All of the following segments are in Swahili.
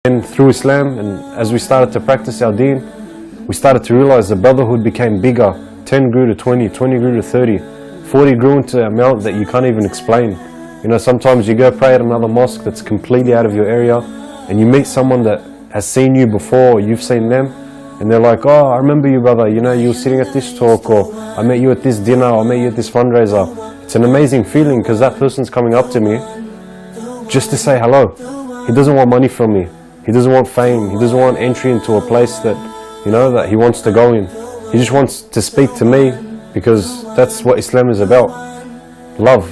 And through Islam, and as we started to practice our deen, we started to realize the brotherhood became bigger. 10 grew to 20, 20 grew to 30, 40 grew into an amount that you can't even explain. You know, sometimes you go pray at another mosque that's completely out of your area, and you meet someone that has seen you before, or you've seen them, and they're like, oh, I remember you, brother, you know, you were sitting at this talk, or I met you at this dinner, or I met you at this fundraiser. It's an amazing feeling because that person's coming up to me just to say hello. He doesn't want money from me. He doesn't want fame. He doesn't want entry into a place that, you know, that he wants to go in. He just wants to speak to me because that's what Islam is about. Love.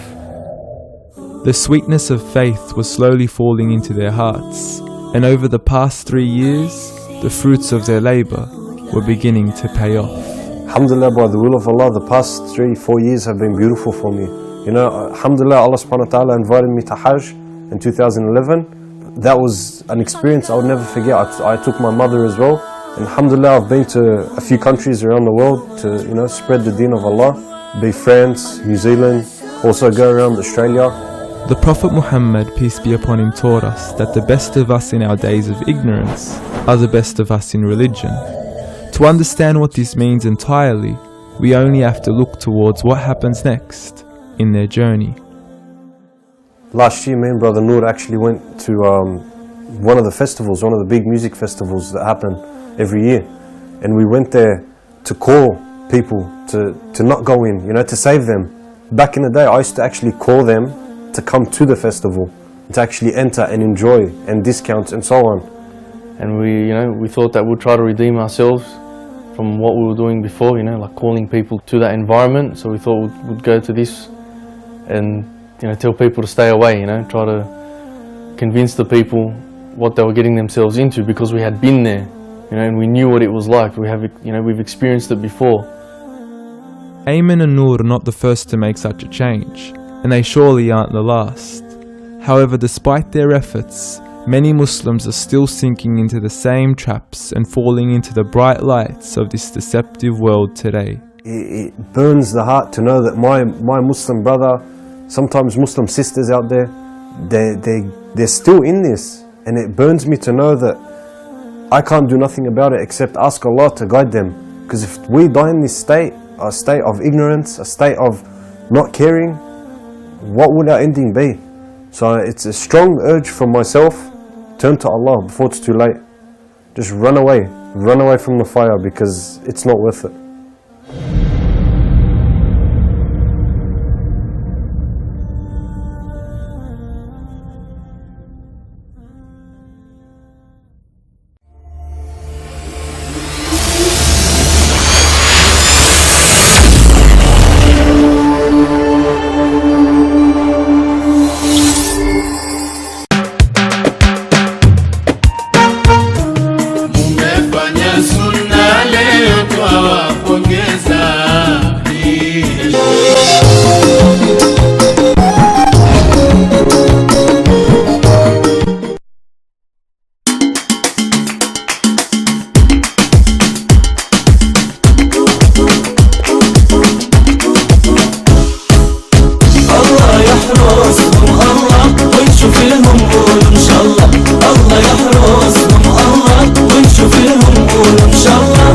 The sweetness of faith was slowly falling into their hearts, and over the past 3 years, the fruits of their labor were beginning to pay off. Alhamdulillah, by the will of Allah, the past 3-4 years have been beautiful for me. You know, alhamdulillah, Allah subhanahu wa ta'ala invited me to Hajj in 2011. That was an experience I would never forget. I took my mother as well, and alhamdulillah, I've been to a few countries around the world to, you know, spread the deen of Allah. Be France, New Zealand, also go around Australia. The Prophet Muhammad, peace be upon him, taught us that the best of us in our days of ignorance are the best of us in religion. To understand what this means entirely, we only have to look towards what happens next in their journey. Last year, me and Brother Noor actually went to one of the festivals, one of the big music festivals that happen every year. And we went there to call people to not go in, you know, to save them. Back in the day, I used to actually call them to come to the festival, to actually enter and enjoy, and discounts and so on. And we thought that we'd try to redeem ourselves from what we were doing before, you know, like calling people to that environment. So we thought we'd go to this and, you know, tell people to stay away, you know, try to convince the people what they were getting themselves into, because we had been there, you know, and we knew what it was like. We've experienced it before. Ayman and Noor are not the first to make such a change, and they surely aren't the last. However, despite their efforts, many Muslims are still sinking into the same traps and falling into the bright lights of this deceptive world today. It burns the heart to know that my Muslim brother, sometimes Muslim sisters out there, they're still in this, and it burns me to know that I can't do nothing about it except ask Allah to guide them. Because if we die in this state, a state of ignorance, a state of not caring, what would our ending be? So it's a strong urge from myself, turn to Allah before it's too late. Just run away from the fire, because it's not worth it.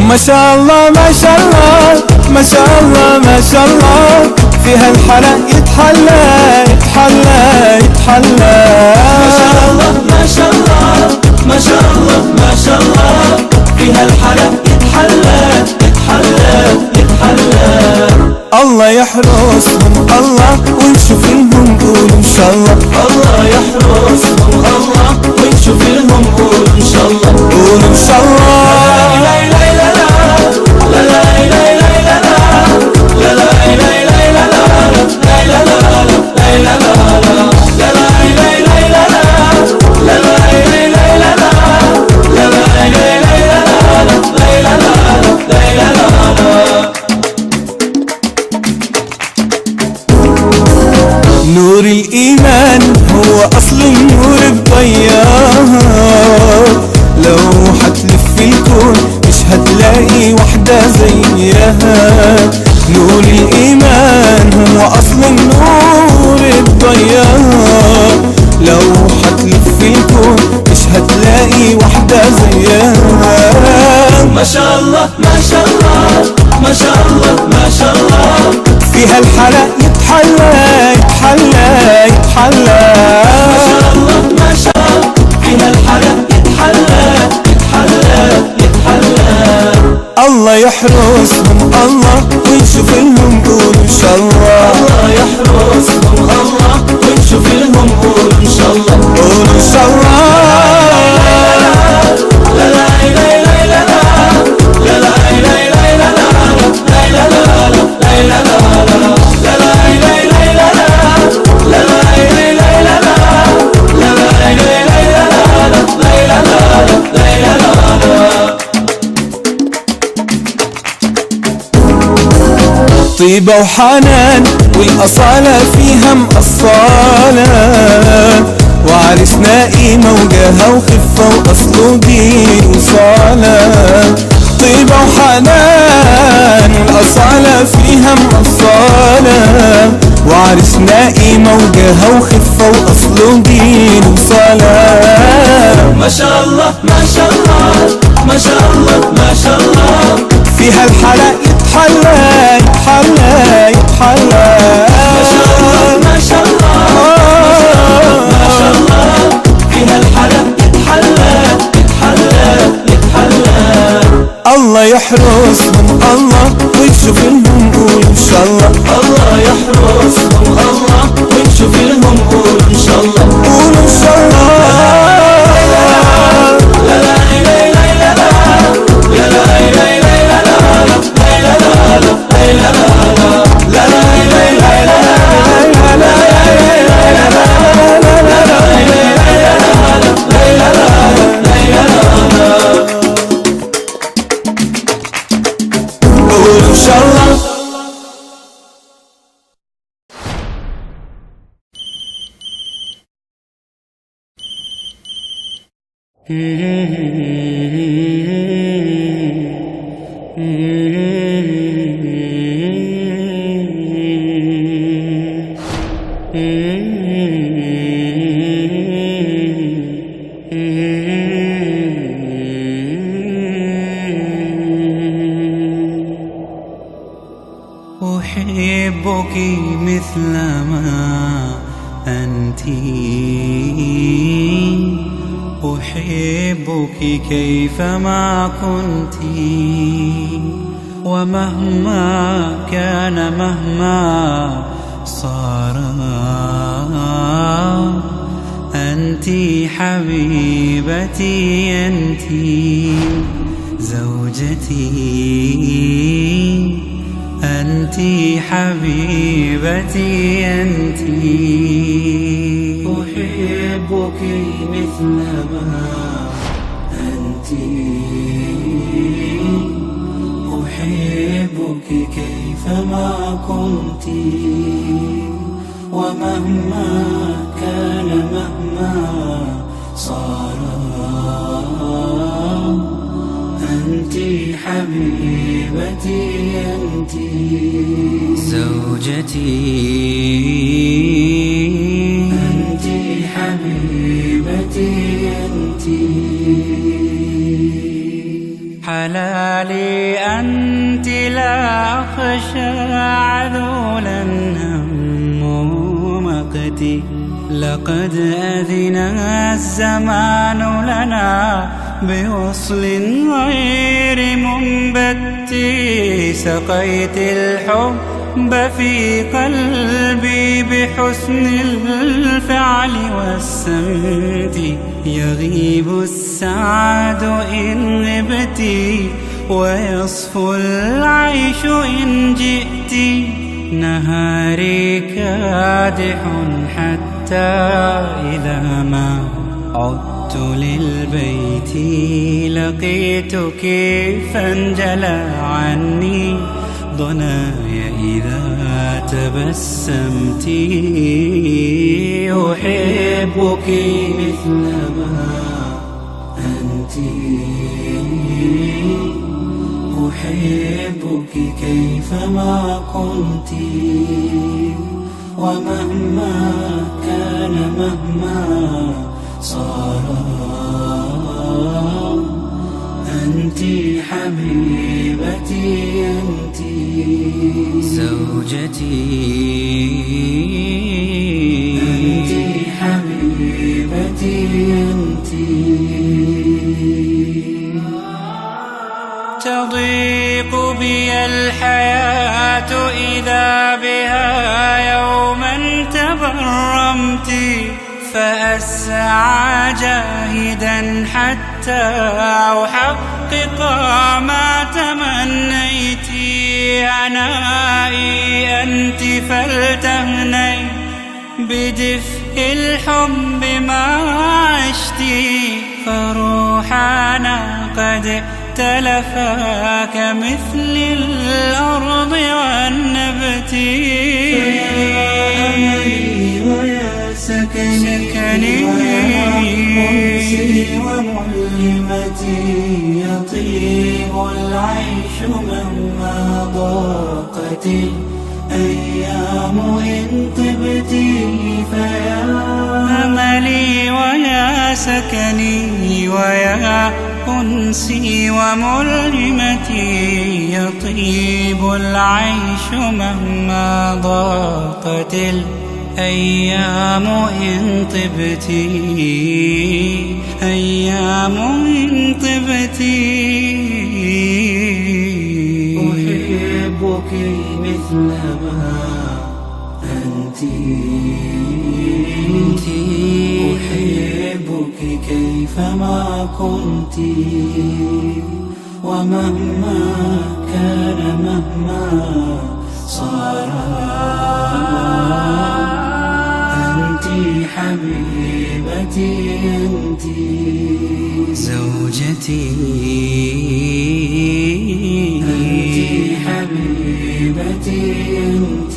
ما شاء الله ما شاء الله ما شاء الله ما شاء الله فيها الحلا يتحلى يتحلى يتحلى ما شاء الله ما شاء الله ما شاء الله ما شاء الله فيها الحلا يتحلى يتحلى يتحلى الله يحرسهم الله ونشوف لهم قول ان شاء الله الله يحرسهم الله ونشوف لهم قول ان شاء الله قول ان شاء الله نور الإيمان هو أصل النور الضيار لو حتلف في الكون مش هتلاقي وحدة زيها نور الإيمان هو أصل النور الضيار لو حتلف في الكون مش هتلاقي وحدة زيها. ما شاء الله ما شاء الله ما شاء الله ما شاء الله، فيها الحلا يتحلى يتحلى يتحلى. ما شاء الله ما شاء الله، فيها الحلا يتحلى يتحلى يتحلى. الله يحرسهم الله ونشوف لهم قول ان شاء الله. الله يحرسهم الله ونشوف لهم قول ان شاء الله. قول ان شاء الله. لا لا لا لا لا لا لا لا طيبة وحنان والأصالة فيها مقصالة، وعرسنا قيمة وجاهة وخفة وأصله دين وصالة. طيبة وحنان والأصالة فيها مقصالة، وعرسنا قيمة وجاهة وخفة وأصله دين وصالة. ما شاء الله ما شاء الله ما شاء الله ما شاء الله، فيها الحلا يتحلى يتحلى يتحلى. ما شاء الله ما شاء الله ما شاء الله، فيها الحلا يتحلى يتحلى يتحلى. الله يحرسهم الله ونشوف لهم قول ان شاء الله. الله يحرسهم الله ونشوف لهم قول ان شاء الله. قول ان شاء الله. لا لا لا لا لا لا لا أحبك مثلما أنت، أحبك كيفما كنت، ومهما كان مهما صار أنت حبيبتي، أنت زوجتي، أنت حبيبتي، أنت أحبك مثلما أنت، أحبك كيفما كنت، ومهما كان مهما صار أنت حبيبتي، أنت زوجتي، أنت حبيبتي، أنت حلالي أنت، لا أخشى عذولا هم مقتي، لقد أذن الزمان لنا بوصل غير منبت، سقيت الحب في قلبي بحسن الفعل والسمت، يغيب السعد إن غبت، ويصفو العيش إن جئت، نهاري كادح حتى إذا ما عدت للبيت لقيتك فانجلى عني ضناي إذا تبسمت، أحبك مثلما أنت، أحبك كيفما كنت، ومهما كان مهما صار حبيبتي أنت زوجتي أنت حبيبتي أنت تضيق بي الحياة إذا بها يوما تبرمت فأسعى جاهدا حتى أحقق ما تمنيت عنائي أنت فلتهني بدفء الحب ما عشت فروحنا قد تلفا كمثل الأرض والنبت سكني وأنسي وملمتي يطيب العيش مهما ضاقت الأيام إن طبتي فيا أملي ويا سكني ويا أنسي وملمتي يطيب العيش مهما ضاقت أيام إن طبتي أيام إن طبتي أحبك مثلما أنت أحبك كيفما كنت ومهما كان مهما صار حبيبتي أنت زوجتي أنت حبيبتي أنت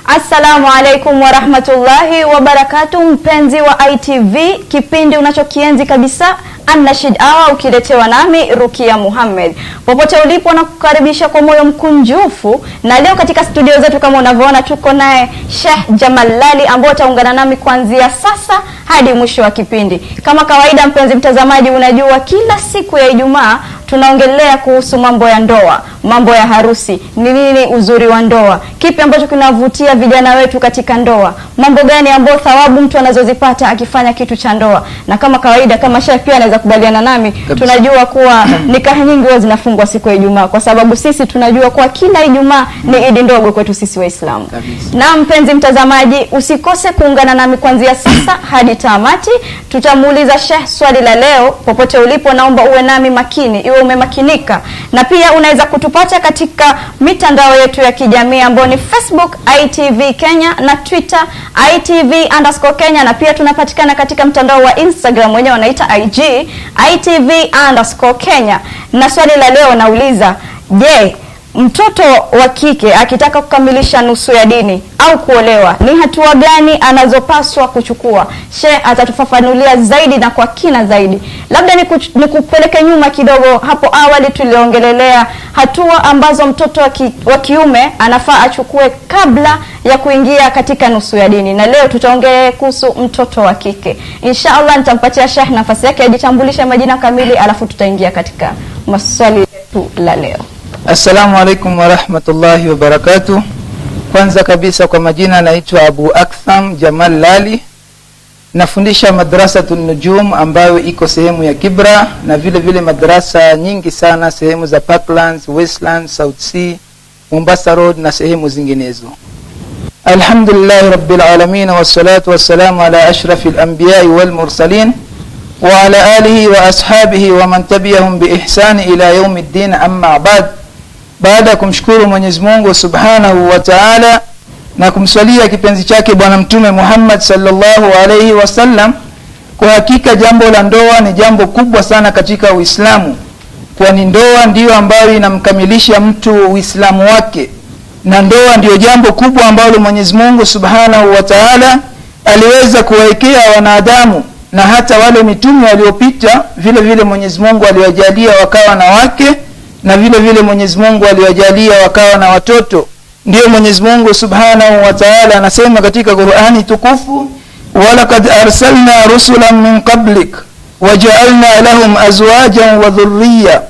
Assalamu alaikum wa rahmatullahi wa barakatuh, mpenzi wa ITV, kipindi unachokienzi kabisa Anasheed Hour, ukiletewa nami Rukia Muhammad. Popote ulipo na kukaribisha kwa moyo mkunjufu, na leo katika studio zetu kama unavyoona tuko naye Sheikh Jamal Lali ambaye ataungana nami kuanzia sasa hadi mwisho wa kipindi. Kama kawaida, mpenzi mtazamaji, unajua kila siku ya Ijumaa tunaongelea kuhusu mambo ya ndoa, mambo ya harusi, ni nini uzuri wa ndoa, kipi ambacho kinavutia vijana wetu katika ndoa, mambo gani ambayo thawabu mtu anazozipata akifanya kitu cha ndoa. Na kama kawaida, kama Sheikh pia anaweza kubaliana nami, tunajua kuwa nikaha nyingi huwa zinafungwa siku ya Ijumaa, kwa sababu sisi tunajua kuwa kila Ijumaa ni Idi ndogo kwetu sisi Waislamu. Na mpenzi mtazamaji, usikose kuungana nami kuanzia sasa hadi tamati. Tutamuuliza Sheikh swali la leo. Popote ulipo, naomba uwe nami makini, iwe umemakinika. Na pia unaweza kutupata katika mitandao yetu ya kijamii ambayo ni Facebook ITV Kenya na Twitter ITV_Kenya, na pia tunapatikana katika mtandao wa Instagram wenyewe wanaita IG ITV_Kenya. Na swali la leo nauliza, je, mtoto wa kike akitaka kukamilisha nusu ya dini au kuolewa, ni hatua gani anazopaswa kuchukua? Sheikh atatufafanulia zaidi na kwa kina zaidi. Labda nikupeleke nyuma kidogo. Hapo awali tuliongelelea hatua ambazo mtoto wa kiume anafaa achukue kabla ya kuingia katika nusu ya dini, na leo tutaongelea kuhusu mtoto wa kike. Inshallah nitampatia Sheikh nafasi yake ajitambulishe majina kamili, alafu tutaingia katika maswali yetu la leo. Assalamu alaikum wa rahmatullahi wa barakatuh. Kwanza kabisa kwa majina naitwa Abu Aktham Jamal Lali. Nafundisha madrasatun Nujum ambayo iko sehemu ya Kibra, na vile vile madrasa nyingi sana sehemu za Parklands, Westlands, South Sea, Mombasa Road na sehemu zinginezo. Alhamdulillahi Rabbil Alamin, wassalatu wassalamu ala ashrafil anbiya'i wal mursalin wa ala alihi wa ashabihi wa man tabi'ahum bi ihsani ila yaumiddin, amma ba'd. Baada ya kumshukuru Mwenyezi Mungu Subhanahu wa Ta'ala na kumswalia kipenzi chake Bwana Mtume Muhammad sallallahu alayhi wasallam, kwa hakika jambo la ndoa ni jambo kubwa sana katika Uislamu, kwani ndoa ndiyo ambayo inamkamilisha mtu Uislamu wake, na ndoa ndiyo jambo kubwa ambalo Mwenyezi Mungu Subhanahu wa Ta'ala aliweza kuwaekea wanadamu, na hata wale mitume waliopita vile vile Mwenyezi Mungu aliwajalia wakawa na wake, na vile vile Mwenyezi Mungu aliwajalia wakawa na watoto. Ndiyo Mwenyezi Mungu Subhanahu wa Ta'ala anasema katika Qur'ani tukufu, walaqad arsalna rusulan min qablik waja'alna lahum azwajan wa dhurriyya.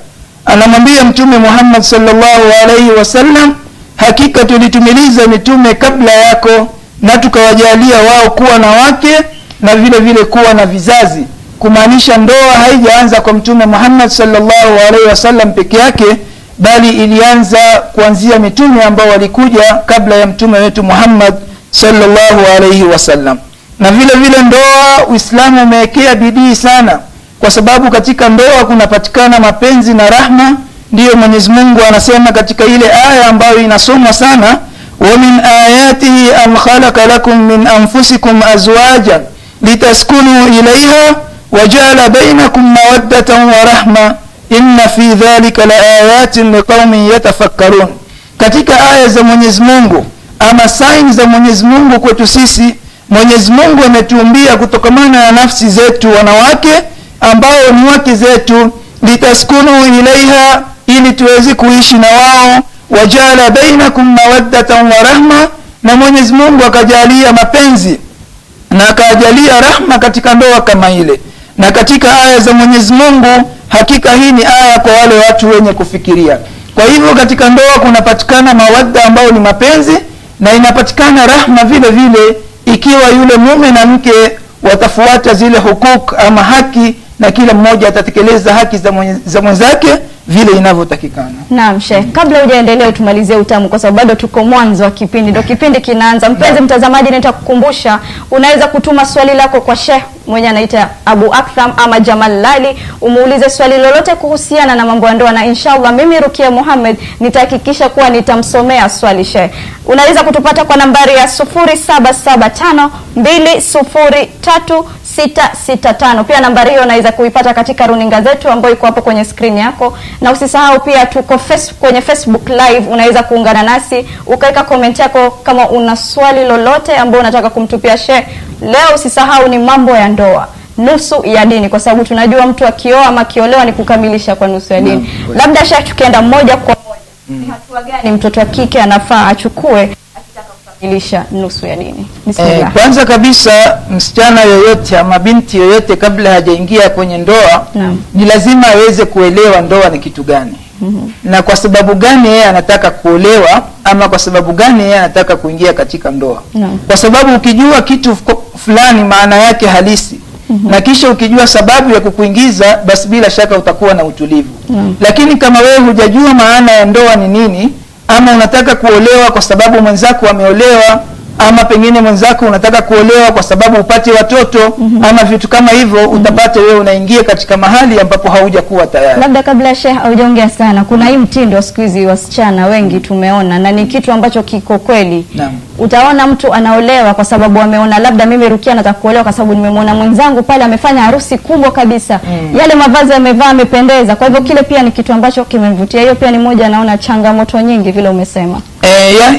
Anamwambia Mtume Muhammad sallallahu alayhi wasallam, hakika tulitumiliza mitume kabla yako na tukawajalia wao kuwa na wake na vile vile kuwa na vizazi. Kumaanisha ndoa haijaanza kwa Mtume Muhammad sallallahu alaihi wasallam peke yake, bali ilianza kuanzia mitume ambao walikuja kabla ya mtume wetu Muhammad sallallahu alaihi wasallam. Na vile vile ndoa Uislamu umewekea bidii sana, kwa sababu katika ndoa kunapatikana mapenzi na rahma. Ndiyo Mwenyezi Mungu anasema katika ile aya ambayo inasomwa sana, wa min ayatihi an khalaqa lakum min anfusikum azwajan litaskunu ilayha waja'ala bainakum mawaddatan wa rahma inna fi dhalika laayatin liqaumin yatafakkarun. Katika aya za Mwenyezi Mungu ama sign za Mwenyezi Mungu kwetu sisi, Mwenyezi Mungu ametuumbia kutokamana na nafsi zetu wanawake ambao ni wake zetu, litaskunu ilaiha, ili tuweze kuishi na wao, wajala bainakum mawaddatan wa rahma, na Mwenyezi Mungu akajalia mapenzi na akajalia rahma katika ndoa kama ile. Na katika aya za Mwenyezi Mungu, hakika hii ni aya kwa wale watu wenye kufikiria. Kwa hivyo katika ndoa kunapatikana mawadda ambao ni mapenzi, na inapatikana rahma vile vile ikiwa yule mume na mke watafuata zile hukuk ama haki, na kila mmoja atatekeleza haki za mwenzake vile inavyotakikana. Naam Sheikh, kabla hujaendelea tumalizie utamu, kwa sababu bado tuko mwanzo wa kipindi, ndio kipindi kinaanza. Mpenzi mtazamaji, nitakukumbusha unaweza kutuma swali lako kwa Sheikh mwenye anaita Abu Aktham ama Jamal Lali, umuulize swali lolote kuhusiana na mambo ya ndoa, na inshallah mimi Rukia Muhammad nitahakikisha kuwa nitamsomea swali Sheikh. Unaweza kutupata kwa nambari ya 0775203665. Pia nambari hiyo unaweza kuipata katika runinga zetu ambayo iko hapo kwenye screen yako, na usisahau pia tuko kwenye Facebook live, unaweza kuungana nasi ukaweka comment yako kama una swali lolote ambao unataka kumtupia Sheikh. Leo usisahau ni mambo ya ndoa, nusu ya dini, kwa sababu tunajua mtu akioa ama akiolewa ni kukamilisha kwa nusu ya dini. Labda Sheikh, tukienda moja kwa moja, ni hatua gani mtoto wa kike anafaa achukue akitaka kukamilisha nusu ya dini? Bismillah. Kwanza kabisa msichana yoyote ama binti yoyote kabla hajaingia kwenye ndoa, ni lazima aweze kuelewa ndoa ni kitu gani. Na kwa sababu gani yeye anataka kuolewa, ama kwa sababu gani yeye anataka kuingia katika ndoa. Kwa sababu ukijua kitu fulani maana yake halisi, na kisha ukijua sababu ya kukuingiza, basi bila shaka utakuwa na utulivu. Lakini kama wewe hujajua maana ya ndoa ni nini, ama unataka kuolewa kwa sababu mwenzako ameolewa, ama pengine mwenzako unataka kuolewa kwa sababu upate watoto, ama vitu kama hivyo, utapata wewe unaingia katika mahali ambapo haujakuwa tayari. Labda kabla Sheikh haujaongea sana, kuna hii mtindo siku hizi wasichana wengi tumeona, na ni kitu ambacho kiko kweli. Utaona mtu anaolewa kwa sababu ameona, labda mimi Rukia nataka kuolewa kwa sababu nimemwona mwenzangu pale amefanya harusi kubwa kabisa, yale mavazi amevaa amependeza, kwa hivyo kile pia ni kitu ambacho kimemvutia. Hiyo pia ni moja, naona changamoto nyingi vile umesema.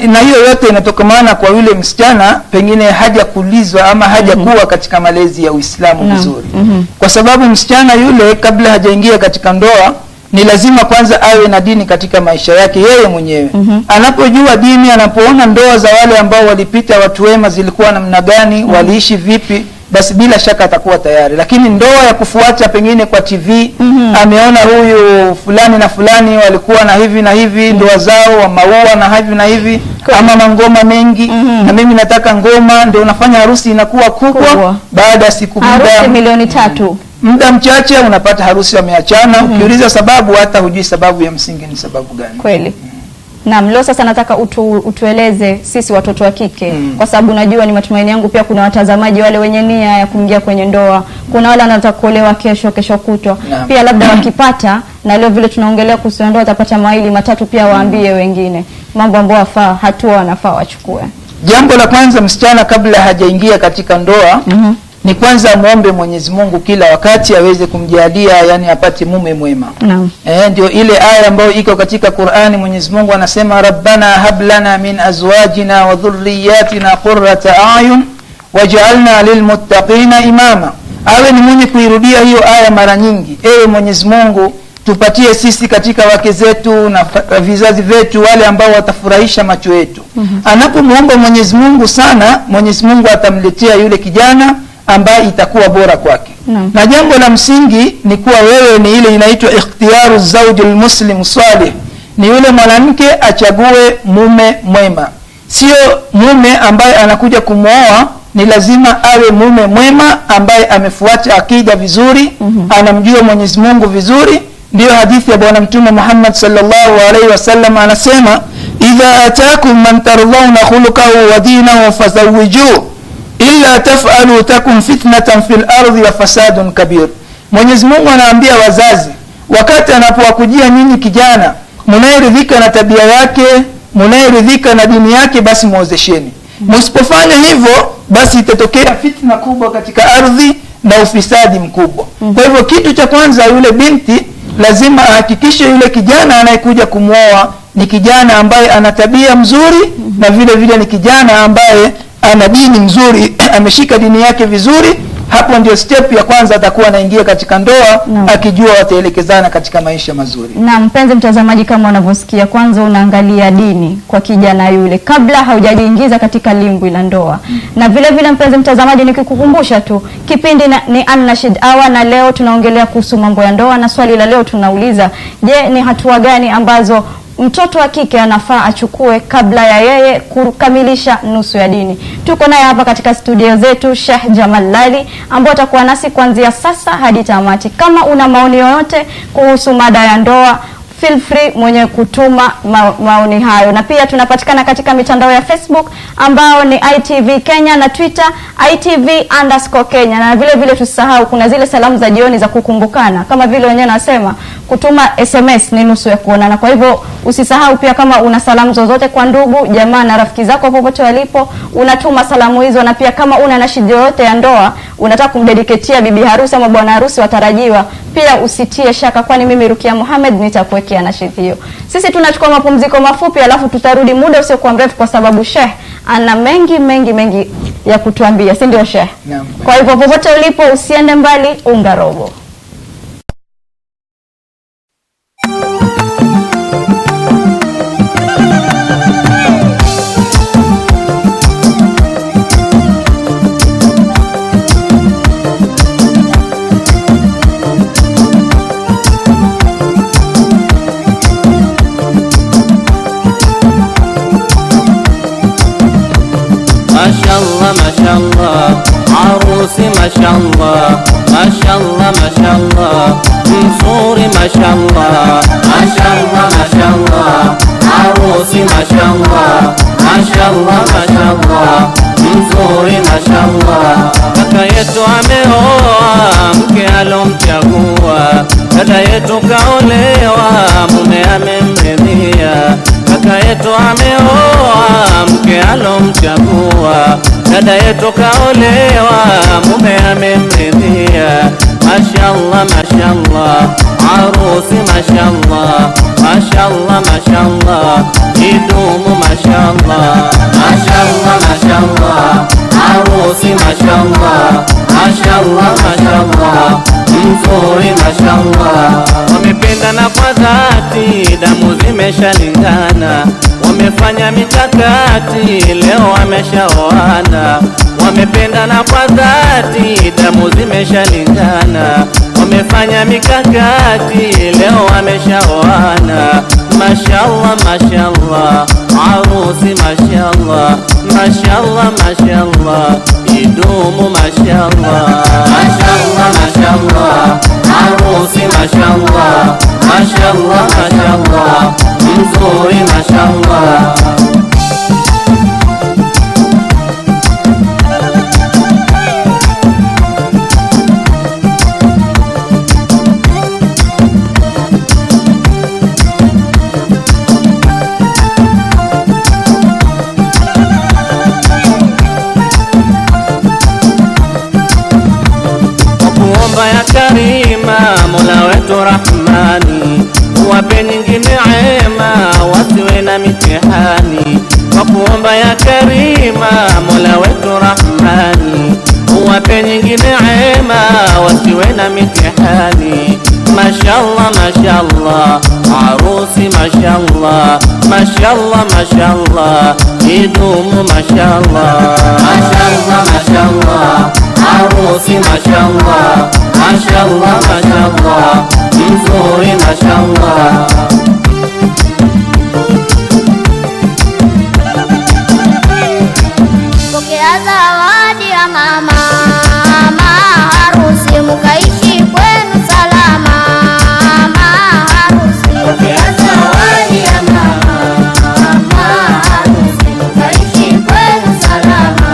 Na hiyo yote inatokamana kwa yule msichana pengine hajakulizwa ama hajakuwa katika malezi ya Uislamu vizuri. Kwa sababu msichana yule kabla hajaingia katika ndoa ni lazima kwanza awe na dini katika maisha yake yeye mwenyewe. Anapojua dini, anapoona ndoa za wale ambao walipita watu wema zilikuwa namna gani, waliishi vipi, basi bila shaka atakuwa tayari. Lakini ndoa ya kufuata pengine kwa TV, ameona huyu fulani na fulani walikuwa na hivi na hivi, ndoa zao wa maua na hivi na hivi, ama mangoma mengi, na mimi nataka ngoma, ndio unafanya harusi inakuwa kubwa. Baada ya siku harusi milioni 3, muda mchache unapata harusi wameachana. Ukiuliza sababu, hata hujui sababu ya msingi ni sababu gani. Kweli. Naam, leo sasa nataka utueleze sisi watoto wa kike kwa sababu najua ni matumaini yangu pia kuna watazamaji wale wenye nia ya kuingia kwenye ndoa. Kuna wale wanataka kuolewa kesho kutwa. Pia labda wakipata na leo vile tunaongelea kuhusu ndoa watapata mawili matatu pia waambie wengine mambo ambayo hatua wanafaa wachukue. Jambo la kwanza, msichana kabla hajaingia katika ndoa ni kwanza muombe Mwenyezi Mungu kila wakati aweze kumjalia, yani apate mume mwema. Naam. Ndio ile aya ambayo iko katika Qur'ani. Mwenyezi Mungu anasema Rabbana hab lana min azwajina wa dhurriyyatina qurrata a'yun waj'alna lilmuttaqina imama. Awe ni mwenye kuirudia hiyo aya mara nyingi. Ewe Mwenyezi Mungu, tupatie sisi katika wake zetu na vizazi vyetu wale ambao watafurahisha macho yetu. Anapomuomba Mwenyezi Mungu sana, Mwenyezi Mungu atamletea yule kijana ambaye itakuwa bora kwake. Na jambo la msingi ni kuwa wewe ni ile inaitwa ikhtiyaru zawji almuslim salih. Ni yule mwanamke achague mume mwema. Sio mume ambaye anakuja kumwoa, ni lazima awe mume mwema ambaye amefuata akida vizuri, anamjua Mwenyezi Mungu vizuri. Ndio hadithi ya Bwana Mtume Muhammad sallallahu alaihi wasallam anasema, idha ataakum man tardawna khuluquhu wa dinahu fazawwijuhu illa taf'alu takun fitnatan fil ardi wa fasadun kabir. Mwenyezi Mungu anaambia wazazi, wakati anapowakujia nyinyi kijana mnayeridhika na tabia yake, mnayeridhika na dini yake, basi muozesheni. Msipofanya hivyo, basi itatokea fitna kubwa katika ardhi na ufisadi mkubwa. Kwa hivyo kitu cha kwanza, yule binti lazima ahakikishe yule kijana anayekuja kumwoa ni kijana ambaye ana tabia mzuri na vile vile ni kijana ambaye ana dini mzuri, ameshika dini yake vizuri. Hapo ndio step ya kwanza, atakuwa anaingia katika ndoa akijua wataelekezana katika maisha mazuri. Na mpenzi mtazamaji, kama unavyosikia, kwanza unaangalia dini kwa kijana yule kabla haujajiingiza katika limbwi la ndoa. Na vile vile mpenzi mtazamaji, nikikukumbusha tu kipindi ni Anasheed Hour, na leo tunaongelea kuhusu mambo ya ndoa, na swali la leo tunauliza, je, ni hatua gani ambazo mtoto wa kike anafaa achukue kabla ya yeye kukamilisha nusu ya dini? Tuko naye hapa katika studio zetu Sheikh Jamal Lali ambaye atakuwa nasi kuanzia sasa hadi tamati. Kama una maoni yoyote kuhusu mada ya ndoa, feel free mwenye kutuma maoni hayo. Na pia tunapatikana katika mitandao ya Facebook ambao ni ITV Kenya na Twitter ITV_Kenya. Na vile vile tusisahau kuna zile salamu za jioni za kukumbukana, kama vile wenyewe nasema kutuma SMS ni nusu ya kuonana. Kwa hivyo usisahau pia, kama una salamu zozote kwa ndugu, jamaa na rafiki zako popote walipo, unatuma salamu hizo. Na pia kama una nashidi yoyote ya ndoa unataka kumdediketia bibi harusi ama bwana harusi watarajiwa, pia usitie shaka, kwani mimi Rukia Muhammad nitakuwekea nashidi hiyo. Sisi tunachukua mapumziko mafupi, alafu tutarudi muda usiokuwa mrefu kwa sababu Sheikh ana mengi ya kutuambia, si ndio Sheikh? Kwa hivyo popote ulipo usiende mbali, unga robo. Mashallah, arusi mashallah, mashallah mashallah, mzuri mashallah, mashallah mashallah, arusi mashallah, mashallah mashallah, mzuri mashallah. Kaka yetu ameoa mke alomchagua, dada yetu kaolewa mume amemridhia. Kaka yetu ameoa mke alomchagua, dada yetu kaolewa mume amemridhia. Mashallah mashallah, arusi mashallah, mashallah mashallah, idumu mashallah. Mashallah mashallah, arusi mashallah, mashallah mashallah, mzuri mashallah. Wamependana kwa dhati, damu zimeshalingana, wamefanya mikakati, leo wameshaoana. Wamependana kwa dhati, damu zimeshalingana, wamefanya mikakati, leo wameshaoana. Mashallah mashallah, arusi mashallah, mashallah mashallah, idumu mashallah. Mashallah mashallah, arusi mashallah, mashallah, mashallah, mzuri mashallah. Ya Karima, Mola wetu Rahmani, uwape nyingi neema, wasiwe na mitihani. Kwa kuomba ya Karima, Mola wetu Rahmani, uwape nyingi neema, wasiwe na mitihani. Mashallah, mashallah, arusi mashallah, mashallah, mashallah, idumu mashallah. Mashallah, mashallah, arusi mashallah, mashallah, mashallah, mzuri mashallah. Pokea zawadi ya mama harusi, mukaishi kwenu salama. Harusi, pokea zawadi ya mama harusi, mukaishi kwenu salama.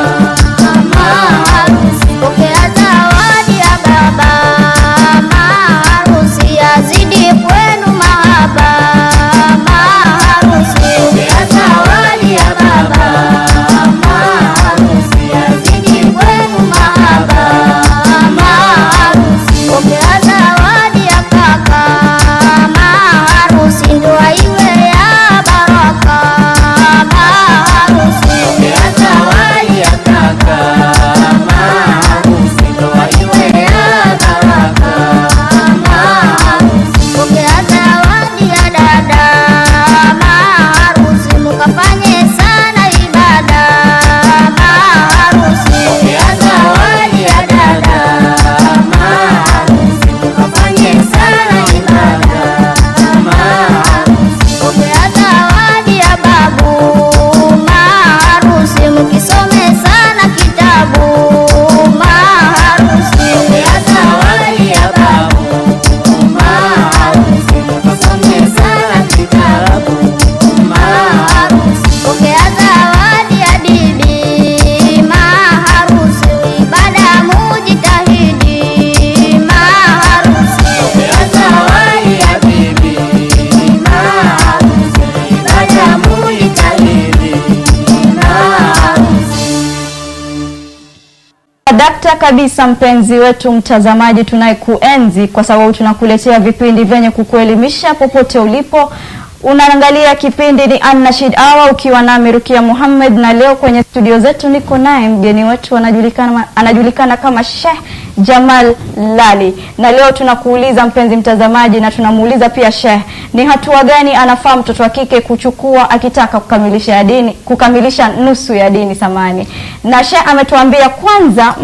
Harusi, pokea zawadi ya baba harusi, yazidi kwenu mahaba. Harusi, pokea zawadi ya baba harusi, yazidi kwenu mahaba. Harusi, pokea zawadi ya kaka harusi, ndoa iwe ya baraka. Harusi, pokea zawadi ya kaka harusi, ndoa iwe ya baraka. Harusi, pokea zawadi ya dada harusi, mukafanye sana ibada. Harusi, pokea zawadi ya dada harusi, mukafanye sana ibada. Harusi, pokea zawadi ya babu harusi, mukisome sana kitabu. Harusi, pokea zawadi ya babu harusi, mukisome sana kitabu. Harusi, pokea zawadi ya bibi harusi, ibada mujitahidi. Harusi, pokea zawadi ya bibi harusi, ibada mujitahidi. Harusi. Dakta kabisa, mpenzi wetu mtazamaji, tunayekuenzi kwa sababu tunakuletea vipindi vyenye kukuelimisha popote ulipo. Unaangalia kipindi ni Anasheed Hour ukiwa nami Rukia Muhammad, na leo kwenye studio zetu niko naye mgeni wetu anajulikana kama Sheikh Jamal Lali. Na leo tunakuuliza mpenzi mtazamaji, na tunamuuliza pia Sheikh, ni hatua gani anafaa mtoto wa kike kuchukua akitaka kukamilisha nusu ya dini samani. Na Sheikh ametuambia kwanza,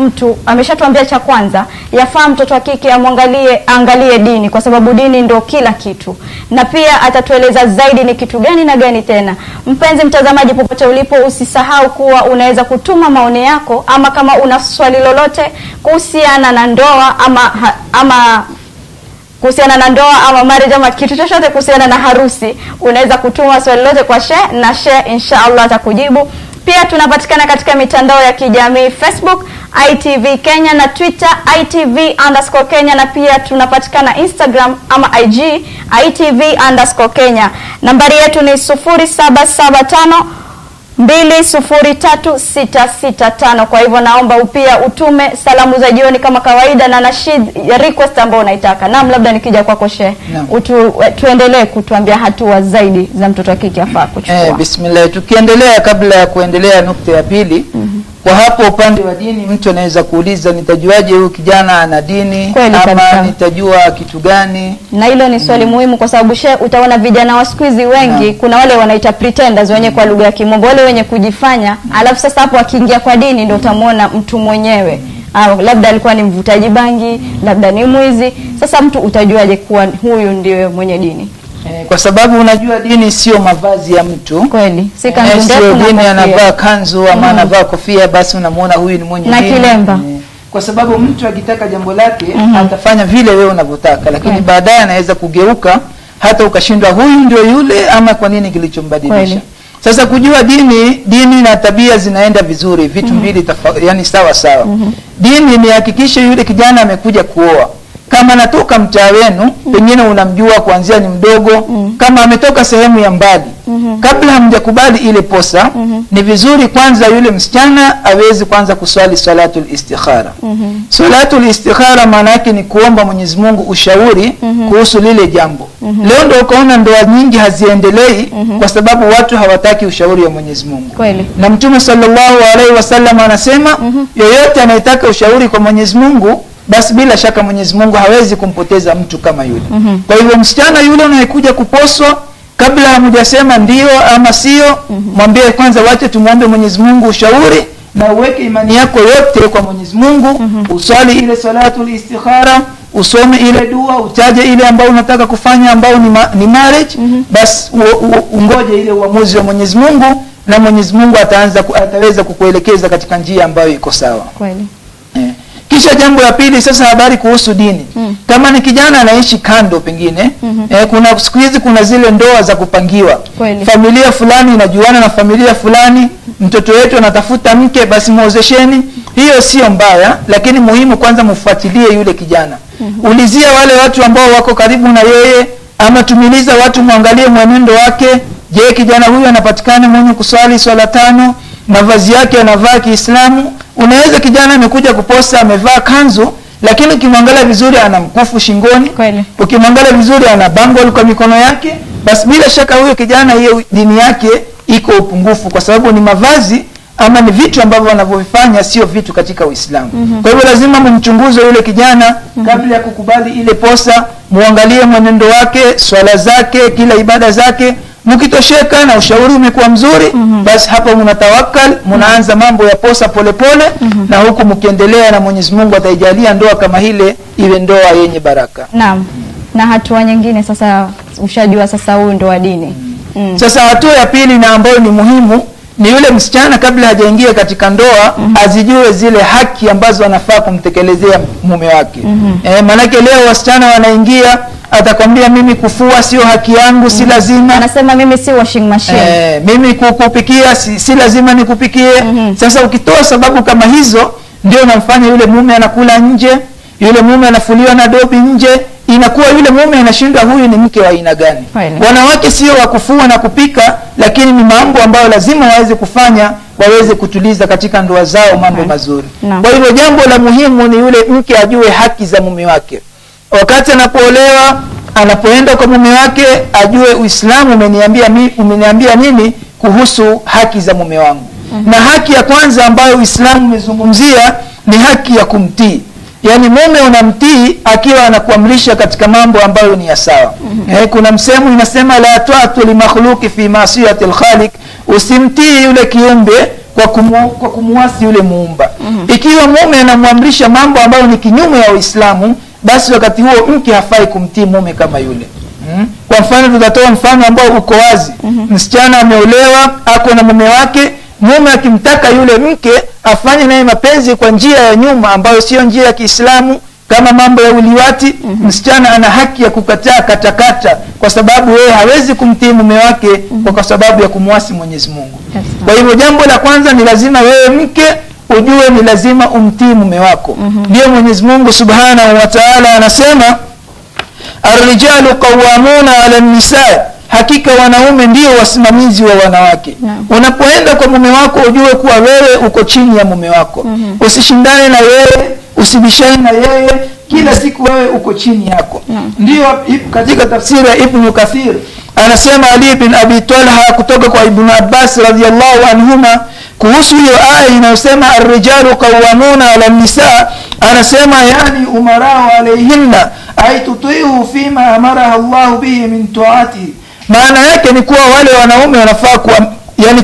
ameshatuambia cha kwanza, yafaa mtoto wa kike angalie dini, kwa sababu dini ndio kila kitu. Na pia atatueleza zaidi ni kitu gani na gani tena. Mpenzi mtazamaji, popote ulipo, usisahau kuwa unaweza kutuma maoni yako, ama kama una swali lolote kuhusiana na ndoa ama kuhusiana na ndoa ama marriage ama kitu chochote kuhusiana na harusi, unaweza kutuma swali lolote kwa Sheikh, na Sheikh inshallah atakujibu. Pia tunapatikana katika mitandao ya kijamii Facebook ITV Kenya, na Twitter ITV_Kenya, na pia tunapatikana Instagram ama IG ITV_Kenya. Nambari yetu ni 0775203665. Kwa hivyo naomba pia utume salamu za jioni kama kawaida na Anasheed ya request ambayo unaitaka. Naam, labda nikija kwako Sheikh, tuendelee kutuambia hatua zaidi za mtoto wa kike afaa kuchukua. Bismillah, tukiendelea, kabla ya kuendelea nukta ya pili, kwa hapo upande wa dini, mtu anaweza kuuliza, nitajuaje huyu kijana ana dini, ama nitajua kitu gani? Na hilo ni swali muhimu, kwa sababu Sheikh, utaona vijana wa siku hizi wengi, kuna wale wanaita pretenders wenye kwa lugha ya Kimombo, wale wenye kujifanya, alafu sasa hapo akiingia kwa dini ndio utamuona mtu mwenyewe labda alikuwa ni mvutaji bangi, labda ni mwizi. Sasa mtu utajuaje kuwa huyu ndiye mwenye dini? Kwa sababu unajua dini sio mavazi ya mtu. Kweli. Si kanzu ndefu na dini anavaa kanzu ama anavaa kofia basi unamuona huyu ni mwenye dini. Na kilemba. Kwa sababu mtu akitaka jambo lake atafanya vile wewe unavyotaka, lakini baadaye anaweza kugeuka hata ukashindwa huyu ndio yule ama kwa nini kilichombadilisha. Sasa kujua dini na tabia zinaenda vizuri, vitu mbili yani sawa sawa. Dini ni hakikisha yule kijana amekuja kuoa, kama anatoka mtaa wenu, pengine unamjua kuanzia ni mdogo, kama ametoka sehemu ya mbali, kabla hamjakubali ile posa, ni vizuri kwanza yule msichana awezi kwanza kuswali salatul istikhara. Salatul istikhara maana yake ni kuomba Mwenyezi Mungu ushauri kuhusu lile jambo. Leo ndio ukaona ndoa nyingi haziendelei kwa sababu watu hawataki ushauri wa Mwenyezi Mungu. Na Mtume sallallahu alaihi wasallam anasema yoyote anayetaka ushauri kwa Mwenyezi Mungu, basi bila shaka Mwenyezi Mungu hawezi kumpoteza mtu kama yule. Kwa hivyo msichana yule unayekuja kuposwa, kabla hamjasema ndio ama sio, mwambie kwanza wache tumuombe Mwenyezi Mungu ushauri, na uweke imani yako yote kwa Mwenyezi Mungu. Usali ile salatul istikhara, usome ile dua, utaje ile ambayo unataka kufanya ambao ni marriage, basi ungoje ile uamuzi wa Mwenyezi Mungu, na Mwenyezi Mungu ataweza kukuelekeza katika njia ambayo iko sawa. Kisha jambo la pili sasa, habari kuhusu dini. Kama ni kijana anaishi kando pengine, kuna siku hizi kuna zile ndoa za kupangiwa. Familia fulani inajuana na familia fulani, mtoto wetu anatafuta mke, basi muozesheni. Hiyo sio mbaya, lakini muhimu kwanza mfuatilie yule kijana. Ulizia wale watu ambao wako karibu na yeye, ama tumiliza watu muangalie mwenendo wake. Je, kijana huyu anapatikana mwenye kuswali swala 5, mavazi yake anavaa Kiislamu? Unaweza kijana amekuja kuposa amevaa kanzu, lakini ukimwangalia vizuri ana mkufu shingoni, ukimwangalia vizuri ana bangle kwa mikono yake, basi bila shaka huyo kijana hiyo dini yake iko upungufu, kwa sababu ni mavazi ama ni vitu ambavyo wanavyofanya sio vitu katika Uislamu. Kwa hivyo lazima mumchunguze yule kijana kabla ya kukubali ile posa, muangalie mwenendo wake, swala zake, kila ibada zake. Mkitosheka na ushauri umekuwa mzuri, basi hapo mnatawakkal, mnaanza mambo ya posa polepole, na huku mkiendelea, na Mwenyezi Mungu ataijalia ndoa kama ile iwe ndoa yenye baraka. Naam. Na hatua nyingine sasa, ushajua sasa huyu ndoa dini. Sasa hatua ya pili na ambayo ni muhimu ni yule msichana kabla hajaingia katika ndoa azijue zile haki ambazo anafaa kumtekelezea mume wake. Manake leo wasichana wanaingia, atakwambia mimi kufua sio haki yangu, si lazima. Anasema mimi si washing machine. Mimi kukupikia si lazima nikupikie. Sasa ukitoa sababu kama hizo, ndio unamfanya yule mume anakula nje, yule mume anafuliwa na dobi nje, inakuwa yule mume anashindwa huyu ni mke wa aina gani. Wanawake sio wa kufua na kupika, lakini ni mambo ambayo lazima waweze kufanya, waweze kutuliza katika ndoa zao mambo mazuri. Kwa hivyo jambo la muhimu ni yule mke ajue haki za mume wake. Wakati anapoolewa, anapoenda kwa mume wake, ajue Uislamu umeniambia nini kuhusu haki za mume wangu. Na haki ya kwanza ambayo Uislamu umezungumzia ni haki ya kumtii. Yani mume unamtii akiwa anakuamrisha katika mambo ambayo ni ya sawa. Kuna msemo inasema la ta'atu li makhluqi fi ma'siyati al-khaliq, usimtii yule kiumbe kwa kumuasi yule muumba. Ikiwa mume anamwamrisha mambo ambayo ni kinyume ya Uislamu, basi wakati huo mke hafai kumtii mume kama yule. Kwa mfano tutatoa mfano ambao uko wazi. Msichana ameolewa, ako na mume wake, mume akimtaka yule mke afanye naye mapenzi kwa njia ya nyuma ambayo sio njia ya Kiislamu, kama mambo ya uliwati, msichana ana haki ya kukataa katakata, kwa sababu yeye hawezi kumtii mume wake kwa sababu ya kumwasi Mwenyezi Mungu. Kwa hivyo jambo la kwanza ni lazima wewe mke ujue ni lazima umtii mume wako. Ndio Mwenyezi Mungu Subhanahu wa Ta'ala anasema ar-rijalu qawwamuna 'ala an-nisaa, hakika wanaume ndio wasimamizi wa wanawake. Unapoenda kwa mume wako ujue kuwa wewe uko chini ya mume wako. Usishindane na yeye, usibishane na yeye, kila siku wewe uko chini yako. Ndio katika tafsiri ya Ibn Kathir anasema Ali bin Abi Talha kutoka kwa Ibn Abbas radhiyallahu anhuma kuhusu hiyo aya inayosema ar-rijalu qawwamuna 'ala an-nisaa, anasema yani umarao alayhinna ay tuti'u fima amaraha Allah bihi min ta'ati. Maana yake ni kuwa wale wanaume wanafaa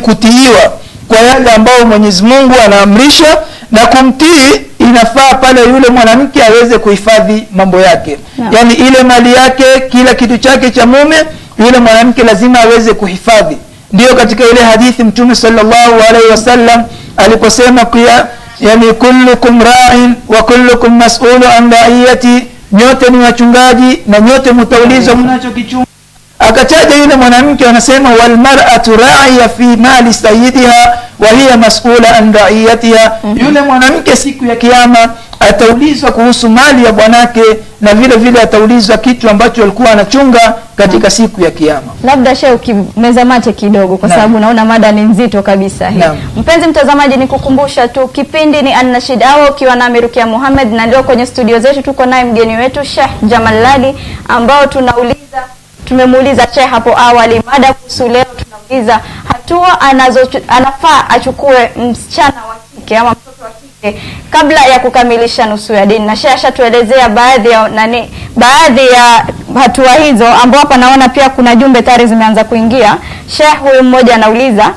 kutiiwa kwa yale ambao Mwenyezi Mungu anaamrisha, na kumtii inafaa pale yule mwanamke aweze kuhifadhi mambo yake. Yani ile mali yake, kila kitu chake cha mume, yule mwanamke lazima aweze kuhifadhi. Ndio katika ile hadithi Mtume sallallahu alaihi wasallam aliposema kuya yani kullukum ra'in wa kullukum mas'ulu an ra'iyati, nyote ni wachungaji na nyote mtaulizwa mnachokichunga. akataja yule mwanamke, wanasema wal mar'atu ra'iya fi mali sayyidiha wa hiya mas'ula an ra'iyatiha. Yule mwanamke siku ya kiyama ataulizwa kuhusu mali ya bwanake, na vile vile ataulizwa kitu ambacho alikuwa anachunga katika siku ya kiyama. Labda shehe ukimeza mate kidogo kwa sababu naona mada ni nzito kabisa hii. Mpenzi mtazamaji, nikukumbusha tu kipindi ni Anasheed Hour ukiwa na Rukia Muhammad, na leo kwenye studio zetu tuko naye mgeni wetu Sheikh Jamal Lali, ambao tumemuuliza Sheikh hapo awali mada kuhusu leo. Tunauliza hatua anafaa achukue msichana wa kike ama mtoto wa kike kabla ya kukamilisha nusu ya dini, na Sheikh ashatuelezea baadhi ya hatua hizo, ambao hapa naona pia kuna jumbe tayari zimeanza kuingia. Sheikh huyu mmoja anauliza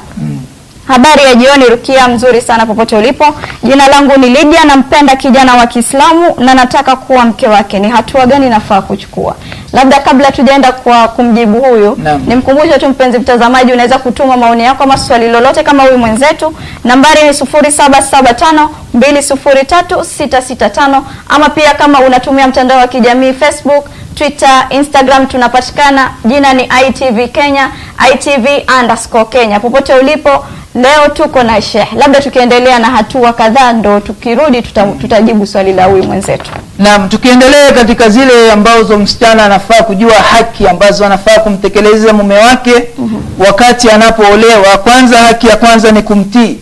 habari ya jioni Rukia, mzuri sana popote ulipo. Jina langu ni Lydia, nampenda kijana wa Kiislamu na nataka kuwa mke wake. Ni hatua gani nafaa kuchukua? Labda kabla tujaenda kwa kumjibu huyu, nimkumbushe tu mpenzi mtazamaji, unaweza kutuma maoni yako ama swali lolote kama huyu mwenzetu. Nambari ni 0775203665, ama pia kama unatumia mtandao wa kijamii Facebook, Twitter, Instagram, tunapatikana jina ni ITV Kenya, ITV_Kenya. Popote ulipo, leo tuko na Sheikh. Labda tukiendelea na hatua kadhaa, ndo tukirudi tutajibu swali la huyu mwenzetu. Naam, tukiendelea katika zile ambazo msichana anafaa kujua haki ambazo anafaa kumtekeleza mume wake wakati anapoolewa. Kwanza, haki ya kwanza ni kumtii.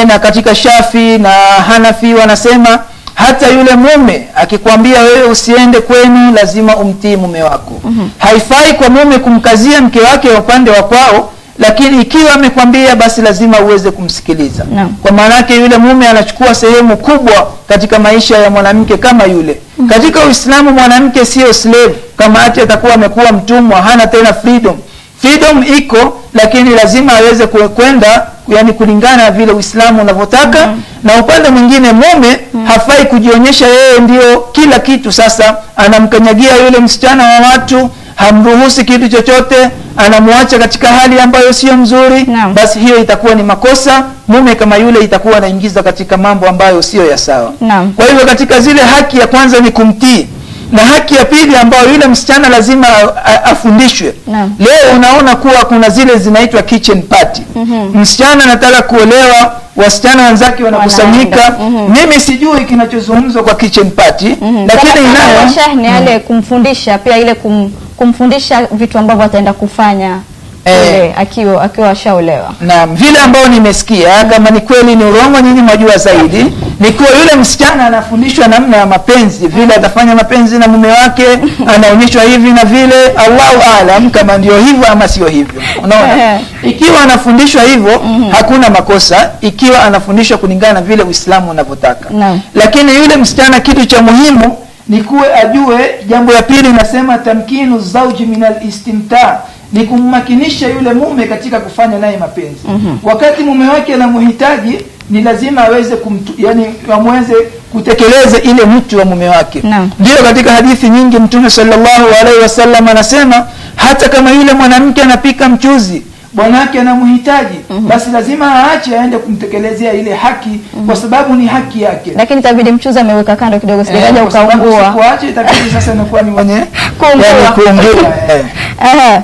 Na katika Shafi na Hanafi wanasema hata yule mume akikwambia wewe usiende kwenu, lazima umtii mume wako. Haifai kwa mume kumkazia mke wake upande wa kwao, lakini ikiwa amekwambia basi lazima uweze kumsikiliza. Kwa maana yake yule mume anachukua sehemu kubwa katika maisha ya mwanamke kama yule. Katika Uislamu mwanamke sio slave, kama ati atakuwa amekuwa mtumwa, hana tena freedom. Freedom iko, lakini lazima aweze kwenda yani kulingana na vile Uislamu unavyotaka. Na upande mwingine mume hafai kujionyesha yeye ndio kila kitu. Sasa anamkanyagia yule msichana wa watu, hamruhusi kitu chochote, anamuacha katika hali ambayo sio mzuri. Basi hiyo itakuwa ni makosa. Mume kama yule itakuwa anaingiza katika mambo ambayo sio ya sawa. Kwa hivyo katika zile haki ya kwanza ni kumtii, na haki ya pili ambayo yule msichana lazima afundishwe. Leo unaona kuwa kuna zile zinaitwa kitchen party. Msichana anataka kuolewa, wasichana wenzake wanakusanyika. Mimi sijui kinachozungumzwa kwa kitchen party, lakini inayo Sheikh ni yale kumfundisha pia, ile kumfundisha vitu ambavyo ataenda kufanya akiwa ashaolewa. Na vile ambao nimesikia, kama ni kweli ni urongo, nyinyi mwajua zaidi, ni kuwa yule msichana anafundishwa namna ya mapenzi, vile atafanya mapenzi na mume wake, anaonyeshwa hivi na vile. Allahu aalam kama ndio hivyo ama sio hivyo. Unaona, ikiwa anafundishwa hivyo hakuna makosa, ikiwa anafundishwa kulingana na vile Uislamu unavyotaka. Lakini yule msichana, kitu cha muhimu ni kuwe ajue. Jambo la pili nasema tamkinu zawji minal istimta, ni kummakinisha yule mume katika kufanya naye mapenzi. Wakati mume wake anamhitaji, ni lazima aweze amweze kutekeleza ile mtu wa mume wake. Ndio katika hadithi nyingi Mtume sallallahu alaihi wasallam anasema hata kama yule mwanamke anapika mchuzi, bwanake anamhitaji, basi lazima aache aende kumtekelezea ile haki, kwa sababu ni haki yake. Lakini itabidi mchuzi ameweka kando kidogo, sikaja ukaungua. Kuache itabidi sasa inakuwa ni mwenye kuungua.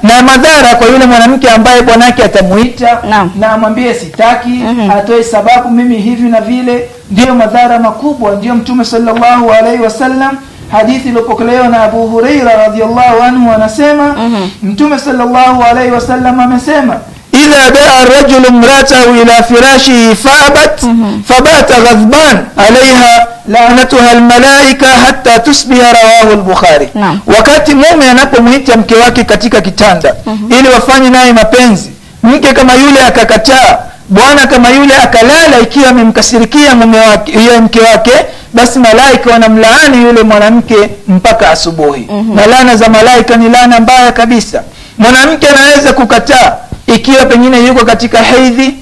Na madhara kwa yule mwanamke ambaye bwanake atamuita na amwambie sitaki, atoe sababu mimi hivi na vile, ndio madhara makubwa. Ndio Mtume sallallahu alaihi wasallam, hadithi iliyopokelewa na Abu Huraira radhiyallahu anhu, anasema Mtume sallallahu alaihi wasallam amesema idha daa rajulu imratahu ila firashihi fabata ghadban alaiha la'natuha almalaika hatta tusbiha, rawahu al-Bukhari. Wakati mume anapomuita mke wake katika kitanda ili wafanye naye mapenzi, mke kama yule akakataa, bwana kama yule akalala ikiwa amemkasirikia mume wake, yeye mke wake, basi malaika wanamlaani yule mwanamke mpaka asubuhi. Na laana za malaika ni laana mbaya kabisa. Mwanamke anaweza kukataa ikiwa pengine yuko katika hedhi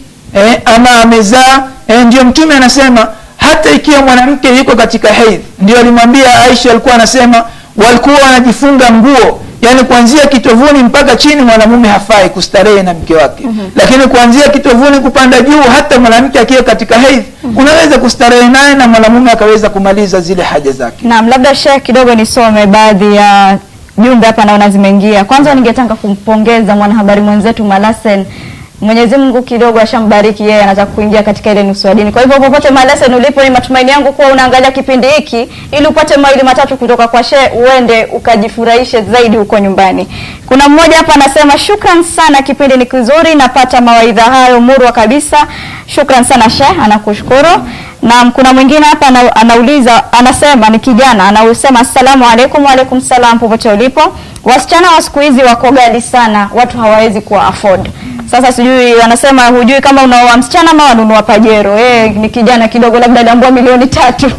ama amezaa. Ndio Mtume anasema hata ikiwa mwanamke yuko katika hedhi, ndio alimwambia Aisha, alikuwa anasema walikuwa wanajifunga nguo, yani kuanzia kitovuni mpaka chini mwanamume hafai kustarehe na mke wake. Lakini kuanzia kitovuni kupanda juu, hata mwanamke akiwa katika hedhi unaweza kustarehe naye na mwanamume akaweza kumaliza zile haja zake. Naam, labda Sheikh kidogo nisome baadhi jumbe hapa naona zimeingia. Kwanza ningetaka kumpongeza mwanahabari mwenzetu Malasen. Mwenyezi Mungu kidogo ashambariki yeye, anataka kuingia katika ile nusu ya dini. Kwa hivyo popote Malasen ulipo, ni matumaini yangu kuwa unaangalia kipindi hiki ili upate maili matatu kutoka kwa Sheikh, uende ukajifurahishe zaidi huko nyumbani. Kuna mmoja hapa anasema shukran sana, kipindi ni kizuri, napata mawaidha hayo murwa kabisa. Shukran sana Sheikh, anakushukuru. Na kuna mwingine hapa anauliza, anasema ni kijana, anausema assalamu alaikum. Wa alaikum salam, popote ulipo. Wasichana wa siku hizi wako ghali sana, watu hawawezi kuwa afford. Sasa sijui, anasema hujui kama unaoa msichana ama ununua pajero. Ni kijana kidogo, labda aliambiwa milioni 3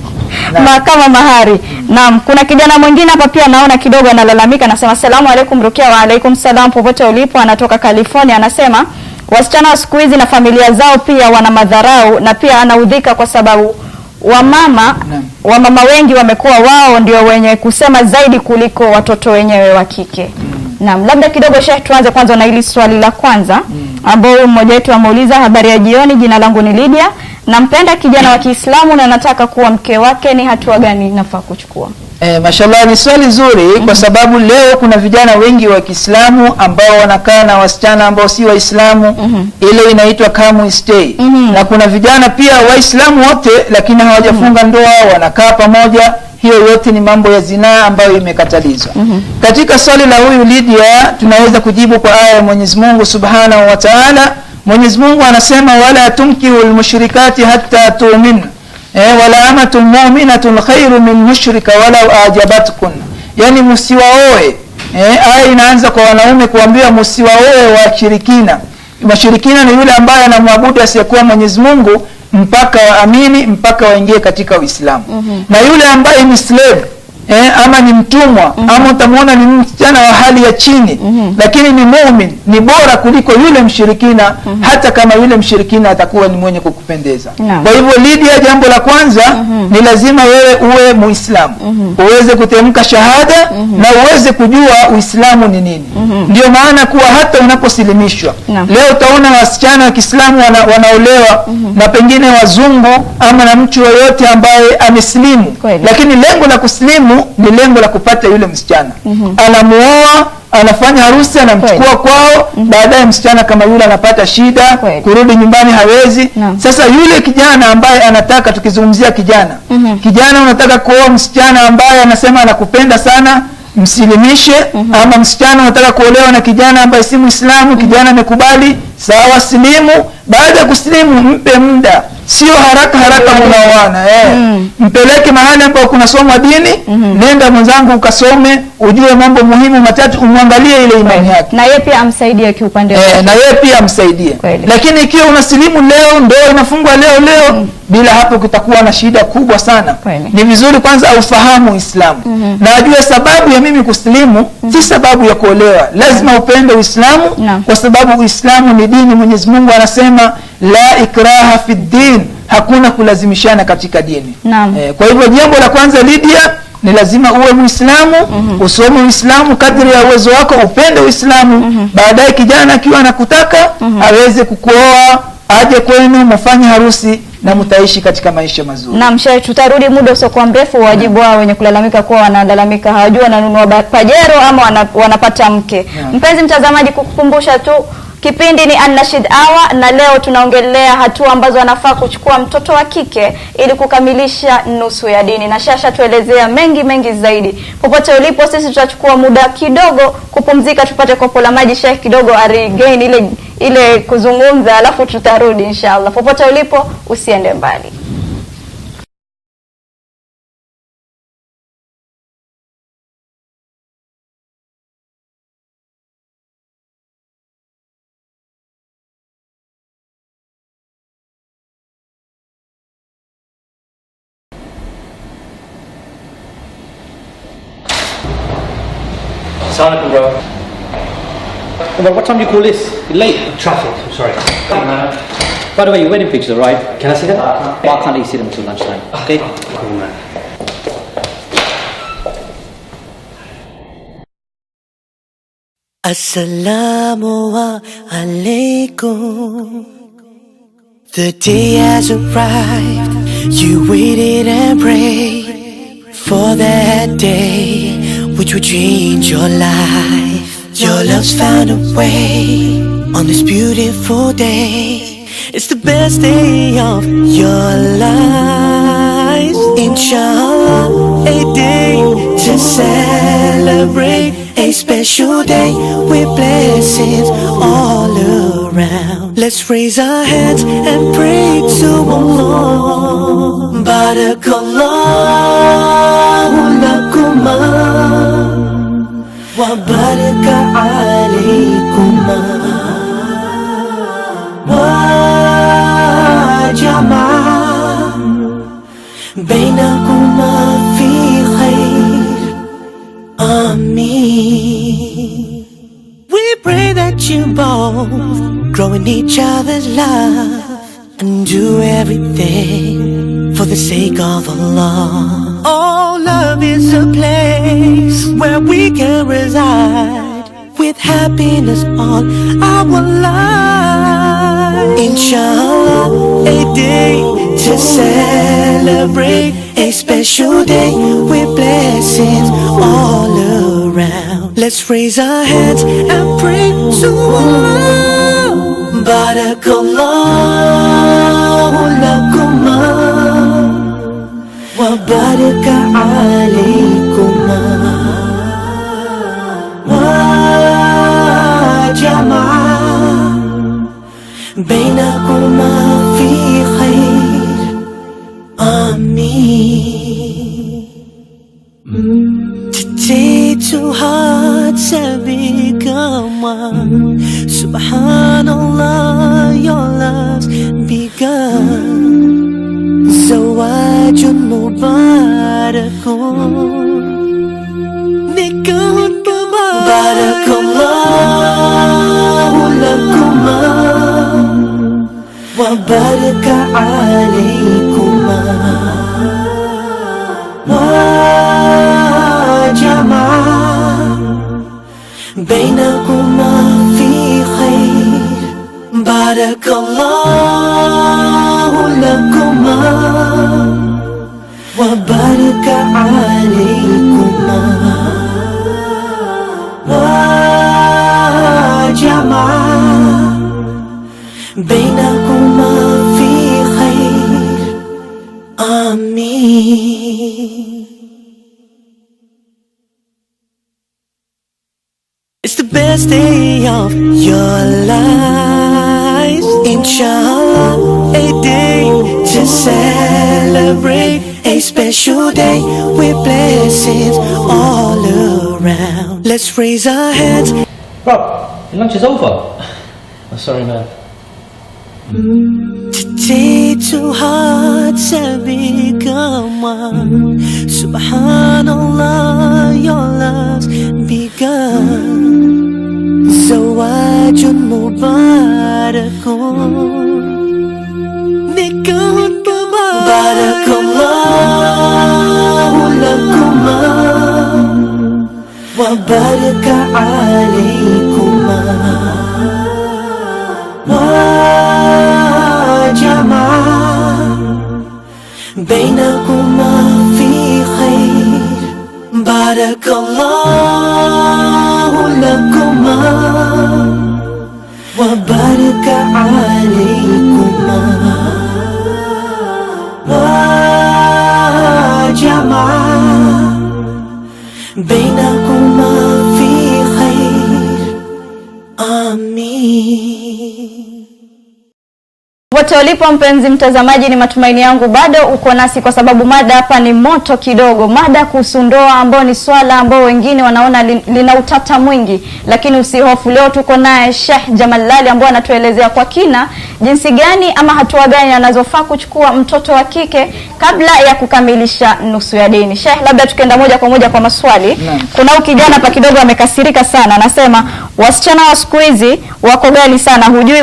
kama mahari. Naam, kuna kijana mwingine hapa pia naona kidogo analalamika, anasema assalamu alaikum Rukia. Wa alaikum salam, popote ulipo. Anatoka California, anasema wasichana wa siku hizi na familia zao pia wana madharau, na pia anaudhika kwa sababu wamama wengi wamekuwa wao ndio wenye kusema zaidi kuliko watoto wenyewe wa kike. Naam, labda kidogo Sheikh, tuanze kwanza na hili swali la kwanza ambao mmoja wetu ameuliza. Habari ya jioni, jina langu ni Lydia, nampenda kijana wa Kiislamu na nataka kuwa mke wake, ni hatua gani nafaa kuchukua? Mashallah, ni swali zuri kwa sababu leo kuna vijana wengi wa Kiislamu ambao wanakaa na wasichana ambao si Waislamu. Ile inaitwa come stay. Na kuna vijana pia Waislamu wote lakini hawajafunga ndoa, wanakaa pamoja. Hiyo yote ni mambo ya zinaa ambayo imekatalizwa. Katika swali la huyu Lydia tunaweza kujibu kwa aya ya Mwenyezi Mungu Subhanahu wa Ta'ala. Mwenyezi Mungu anasema wala tumkihul mushrikati hatta tu'min. Wala amatun mu'minatun khairu min mushrika walau ajabatkum. Yani msiwaoe. Aya inaanza kwa wanaume kuambiwa msiwaoe washirikina. Washirikina ni yule ambaye anamwabudu asiyekuwa Mwenyezi Mungu mpaka waamini, mpaka waingie katika Uislamu. Na yule ambaye ni slave ama ni mtumwa ama utamuona ni msichana wa hali ya chini lakini ni muumini, ni bora kuliko yule mshirikina hata kama yule mshirikina atakuwa ni mwenye kukupendeza. Kwa hivyo Lydia, jambo la kwanza ni lazima wewe uwe Muislamu, uweze kutemka shahada na uweze kujua Uislamu ni nini. Ndio maana kuwa hata unaposilimishwa leo utaona wasichana wa Kiislamu wanaolewa na pengine wazungu ama na mtu yoyote ambaye amesilimu, lakini lengo la kusilimu ni lengo la kupata yule msichana. Anamuoa, anafanya harusi, anamchukua kwao, baadaye msichana kama yule anapata shida, kurudi nyumbani hawezi. Sasa yule kijana ambaye anataka, tukizungumzia kijana, kijana unataka kuoa msichana ambaye anasema anakupenda sana, msilimishe. Ama msichana unataka kuolewa na kijana ambaye si Muislamu, kijana amekubali, sawa, silimu. Baada ya kusilimu mpe muda, sio haraka mnaoana. Mpeleke mahali ambapo kuna somo dini. Nenda mwenzangu ukasome, ujue mambo muhimu matatu, umwangalie ile imani yake. Na yeye pia amsaidie kiupande wake. Na yeye pia amsaidie. Lakini ikiwa unasilimu leo, ndio inafungwa leo, bila hapo kutakuwa na shida kubwa sana. Ni vizuri kwanza aufahamu Uislamu. Na ajue sababu ya mimi kusilimu si sababu ya kuolewa. Lazima upende Uislamu kwa sababu Uislamu ni dini. Mwenyezi Mungu anasema la ikraha fi din, hakuna kulazimishana katika dini. Kwa hivyo jambo la kwanza Lydia, ni lazima uwe Muislamu, usome Uislamu kadri ya uwezo wako, upende Uislamu. Baadaye kijana akiwa anakutaka aweze kukuoa, aje kwenu, mfanye harusi na mtaishi katika maisha mazuri. Naam Sheikh, tutarudi muda usiokuwa mrefu. Wajibu wao wenye kulalamika kuwa wanalalamika hawajua wananunua pajero ama wanapata mke. Mpenzi mtazamaji, kukukumbusha tu kipindi ni Anasheed Hour, na leo tunaongelea hatua ambazo anafaa kuchukua mtoto wa kike ili kukamilisha nusu ya dini, na Shasha tuelezea mengi zaidi. Popote ulipo, sisi tutachukua muda kidogo kupumzika, tupate kopo la maji, Sheikh kidogo regain ile kuzungumza, alafu tutarudi inshallah. Popote ulipo, usiende mbali. Assalamualaikum, bro. Bro, what time do you call this? You're late. Traffic, I'm sorry. By the way, your wedding pictures, right? Can I see them? Well, I can't let you see them until lunchtime. Okay? Cool, man. Assalamu alaikum. The day has arrived. You waited and prayed for that day which would change your life. Your love's found a way on this beautiful day. It's the best day of your life. Inshallah, a day to celebrate, a special day with blessings all around. Let's raise our hands and pray to Allah. Barakallahu lakuma wa baraka alaykuma wa jama'a bainakuma fi khair. Ameen. We pray that you both grow in each other's love and do everything for the sake of Allah. Oh, love is a place where we can reside with happiness all our life. Inshallah, a day to celebrate, a special day with blessings all around. Let's raise our hands and pray to Allah. Barakallahu lakuma wa baraka alaykuma wa jama'a bainakuma fi khair. Ameen. Today two hearts have become one. Subhanallah, your love's begun. Zawajun mubarakun, nikahun mubarak. Barakallahu lakuma wa baraka alaykuma wa jama'a bainakuma fi khair. Barakallahu lakuma wa baraka alaykuma wa jama'a bainakuma fi khair. Ameen. It's the best day of your life. Inshallah, a day to celebrate, a special day with blessings all around. Let's raise our hands. Bro, your lunch is over. Oh, sorry, man. Today two hearts have become one. Subhanallah, your love's begun. Zawajun mubarakun, nikahun mubarak. Barakallahu lakuma wa baraka alaykuma wa jama'a bainakuma fi khair. Barakallahu lakuma wa baraka alaykuma wa jama'a bainakuma fi khair. Ameen. Wote ulipo mpenzi mtazamaji, ni matumaini yangu bado uko nasi, kwa sababu mada hapa ni moto kidogo. Mada kuhusu ndoa, ambao ni swala ambao wengine wanaona lina utata mwingi, lakini usihofu. Leo tuko naye Sheikh Jamal ambao anatuelezea kwa kina jinsi gani ama hatua gani anazofaa kuchukua mtoto wa kike kabla ya kukamilisha nusu ya dini. Sheikh, labda tukienda moja kwa moja kwa maswali. Kuna kijana hapa kidogo amekasirika sana, anasema wasichana wa siku hizi wako gali sana, hujui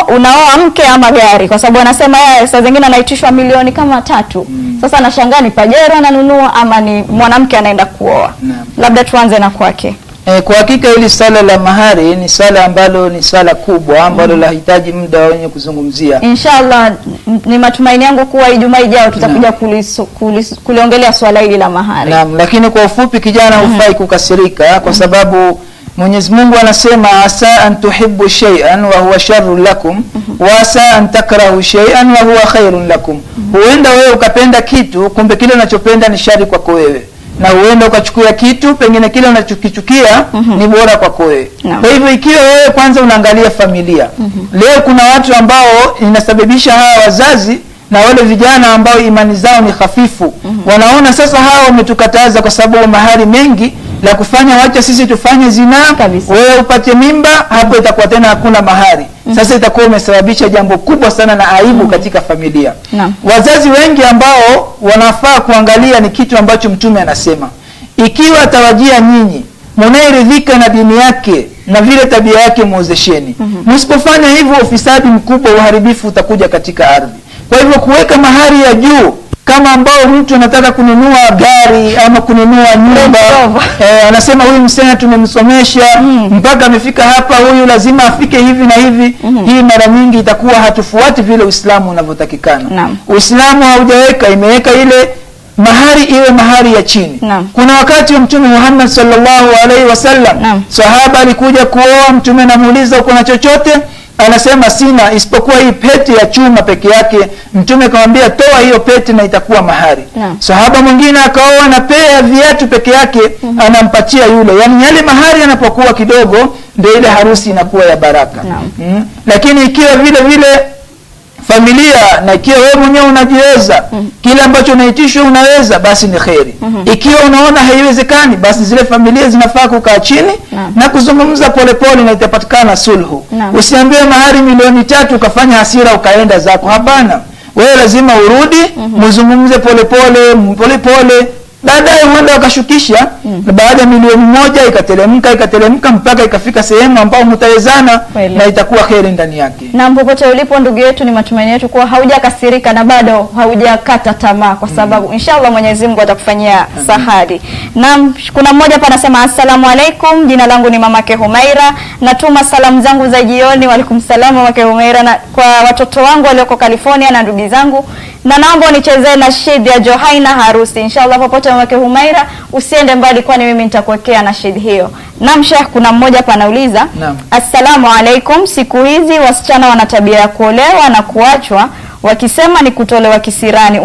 unaoa mke ama gari, kwa sababu anasema yeye saa zingine anaitishwa milioni kama 3. Sasa anashangaa ni pajero ananunua ama ni mwanamke anaenda kuoa. Labda tuanze na kwake. Kwa hakika hili swala la mahari ni swala ambalo ni swala kubwa ambalo lahitaji muda wenye kuzungumzia. Inshallah ni matumaini yangu kuwa Ijumaa ijayo tutakuja kuliongelea swala hili la mahari. Naam, lakini kwa ufupi kijana hufai kukasirika kwa sababu Mwenyezi Mungu anasema asa an tuhibbu shay'an wa huwa sharrun lakum wa asa an takrahu shay'an wa huwa khairun lakum. Huenda wewe ukapenda kitu kumbe kile unachopenda ni shari kwako wewe. Na huenda ukachukua kitu pengine kile unachokichukia ni bora kwako wewe. Kwa hivyo ikiwa wewe kwanza unaangalia familia. Leo kuna watu ambao inasababisha hawa wazazi na wale vijana ambao imani zao ni hafifu. Wanaona sasa hawa wametukataza kwa sababu mahari mengi la kufanya wacha sisi tufanye zinaa, wewe upate mimba, hapo itakuwa tena hakuna mahari. Sasa itakuwa umesababisha jambo kubwa sana na aibu katika familia. Wazazi wengi ambao wanafaa kuangalia ni kitu ambacho Mtume anasema. Ikiwa atawajia nyinyi, mnairidhika na dini yake na vile tabia yake muozesheni. Msipofanya hivyo ufisadi mkubwa, uharibifu utakuja katika ardhi. Kwa hivyo kuweka mahari ya juu kama ambao mtu anataka kununua gari ama kununua nyumba, anasema huyu msichana tumemsomesha mpaka amefika hapa, huyu lazima afike hivi na hivi. Hii mara nyingi itakuwa hatufuati vile Uislamu unavyotakikana. Uislamu haujaweka, imeweka ile mahari iwe mahari ya chini. Kuna wakati wa Mtume Muhammad sallallahu alaihi wasallam, sahaba alikuja kuoa, Mtume anamuuliza uko na chochote? Anasema sina isipokuwa hii pete ya chuma peke yake. Mtume akamwambia toa hiyo pete na itakuwa mahari. Sahaba mwingine akaoa na pea ya viatu peke yake, anampatia yule. Yani yale mahari yanapokuwa kidogo ndio ile harusi inakuwa ya baraka. Lakini ikiwa vile vile familia na ikiwa wewe mwenyewe unajiweza, kile ambacho unaitishwa unaweza, basi ni kheri. Ikiwa unaona haiwezekani, basi zile familia zinafaa kukaa chini na kuzungumza polepole na itapatikana sulhu. Usiambie mahari milioni 3 ukafanya hasira ukaenda zako. Hapana. Wewe lazima urudi, mzungumze polepole. Baadaye huenda wakashukisha, na baada ya milioni 1 ikateremka mpaka ikafika sehemu ambao mtawezana na itakuwa kheri ndani yake. Na popote ulipo ndugu yetu, ni matumaini yetu kuwa haujakasirika na bado haujakata tamaa, kwa sababu inshallah Mwenyezi Mungu atakufanyia sahari. Na kuna mmoja hapa anasema assalamu alaikum, jina langu ni mamake Humaira, natuma salamu zangu za jioni. Wa alaikum salaam mamake Humaira, na kwa watoto wangu walioko California na ndugu zangu, na naomba nichezee Anasheed ya Johaina harusi. Inshallah popote mamake Humaira usiende mbali, kwani mimi nitakuwekea Anasheed hiyo. Naam Sheikh, kuna mmoja hapa anauliza assalamu alaikum, siku hizi wasichana wana tabia ya kuolewa na kuachwa wakisema ni kutolewa kisirani.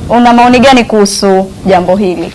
Una maoni gani kuhusu jambo hili?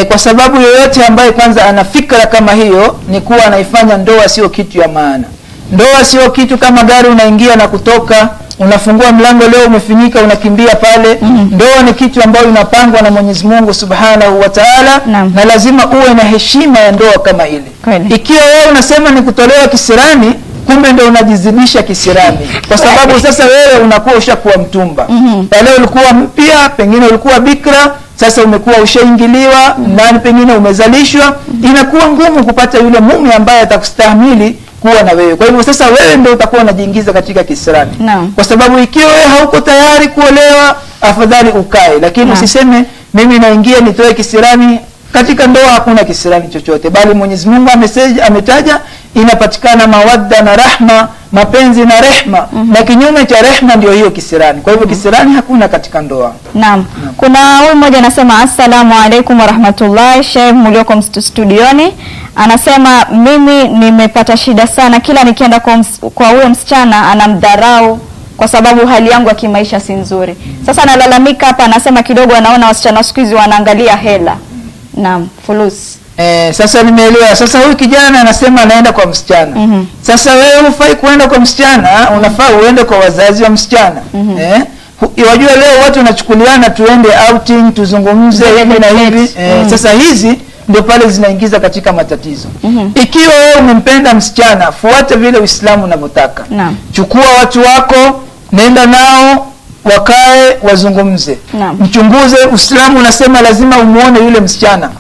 Kwa sababu yoyote ambaye kwanza ana fikra kama hiyo ni kuwa anaifanya ndoa sio kitu ya maana. Ndoa sio kitu kama gari unaingia na kutoka, unafungua mlango leo umefinyika unakimbia pale. Ndoa ni kitu ambayo inapangwa na Mwenyezi Mungu Subhanahu wa Ta'ala, na lazima uwe na heshima ya ndoa kama ile. Ikiwa wewe unasema ni kutolewa kisirani, kumbe ndio unajizidisha kisirani, kwa sababu sasa wewe unakuwa ushakuwa mtumba. Pale ulikuwa mpya, pengine ulikuwa bikra, sasa umekuwa ushaingiliwa na pengine umezalishwa, inakuwa ngumu kupata yule mume ambaye atakustahimili kuwa na wewe. Kwa hivyo sasa wewe ndio utakuwa unajiingiza katika kisirani. Kwa sababu ikiwa wewe hauko tayari kuolewa, afadhali ukae, lakini usiseme mimi naingia nitoe kisirani. Katika ndoa hakuna kisirani chochote, bali Mwenyezi Mungu ametaja inapatikana mawadda na rahma, mapenzi na rehma, na kinyume cha rehma ndio hiyo kisirani. Kwa hivyo kisirani hakuna katika ndoa. Naam. Kuna huyu mmoja anasema assalamu alaikum wa rahmatullahi, Sheikh mlioko studioni. Anasema mimi nimepata shida sana, kila nikienda kwa huyo msichana anamdharau kwa sababu hali yangu ya kimaisha si nzuri. Sasa analalamika hapa, anasema kidogo anaona wasichana siku hizi wanaangalia hela. Naam, fulus. Sasa nimeelewa. Sasa huyu kijana anasema anaenda kwa msichana. Sasa wewe hufai kuenda kwa msichana, unafaa uende kwa wazazi wa msichana. Wajua leo watu wanachukuliana tuende outing, tuzungumze hivi na hivi. Sasa hizi ndio pale zinaingiza katika matatizo. Ikiwa wewe umempenda msichana, fuata vile Uislamu unavyotaka. Chukua watu wako, nenda nao, wakae wazungumze. Mchunguze. Uislamu unasema lazima umuone yule msichana.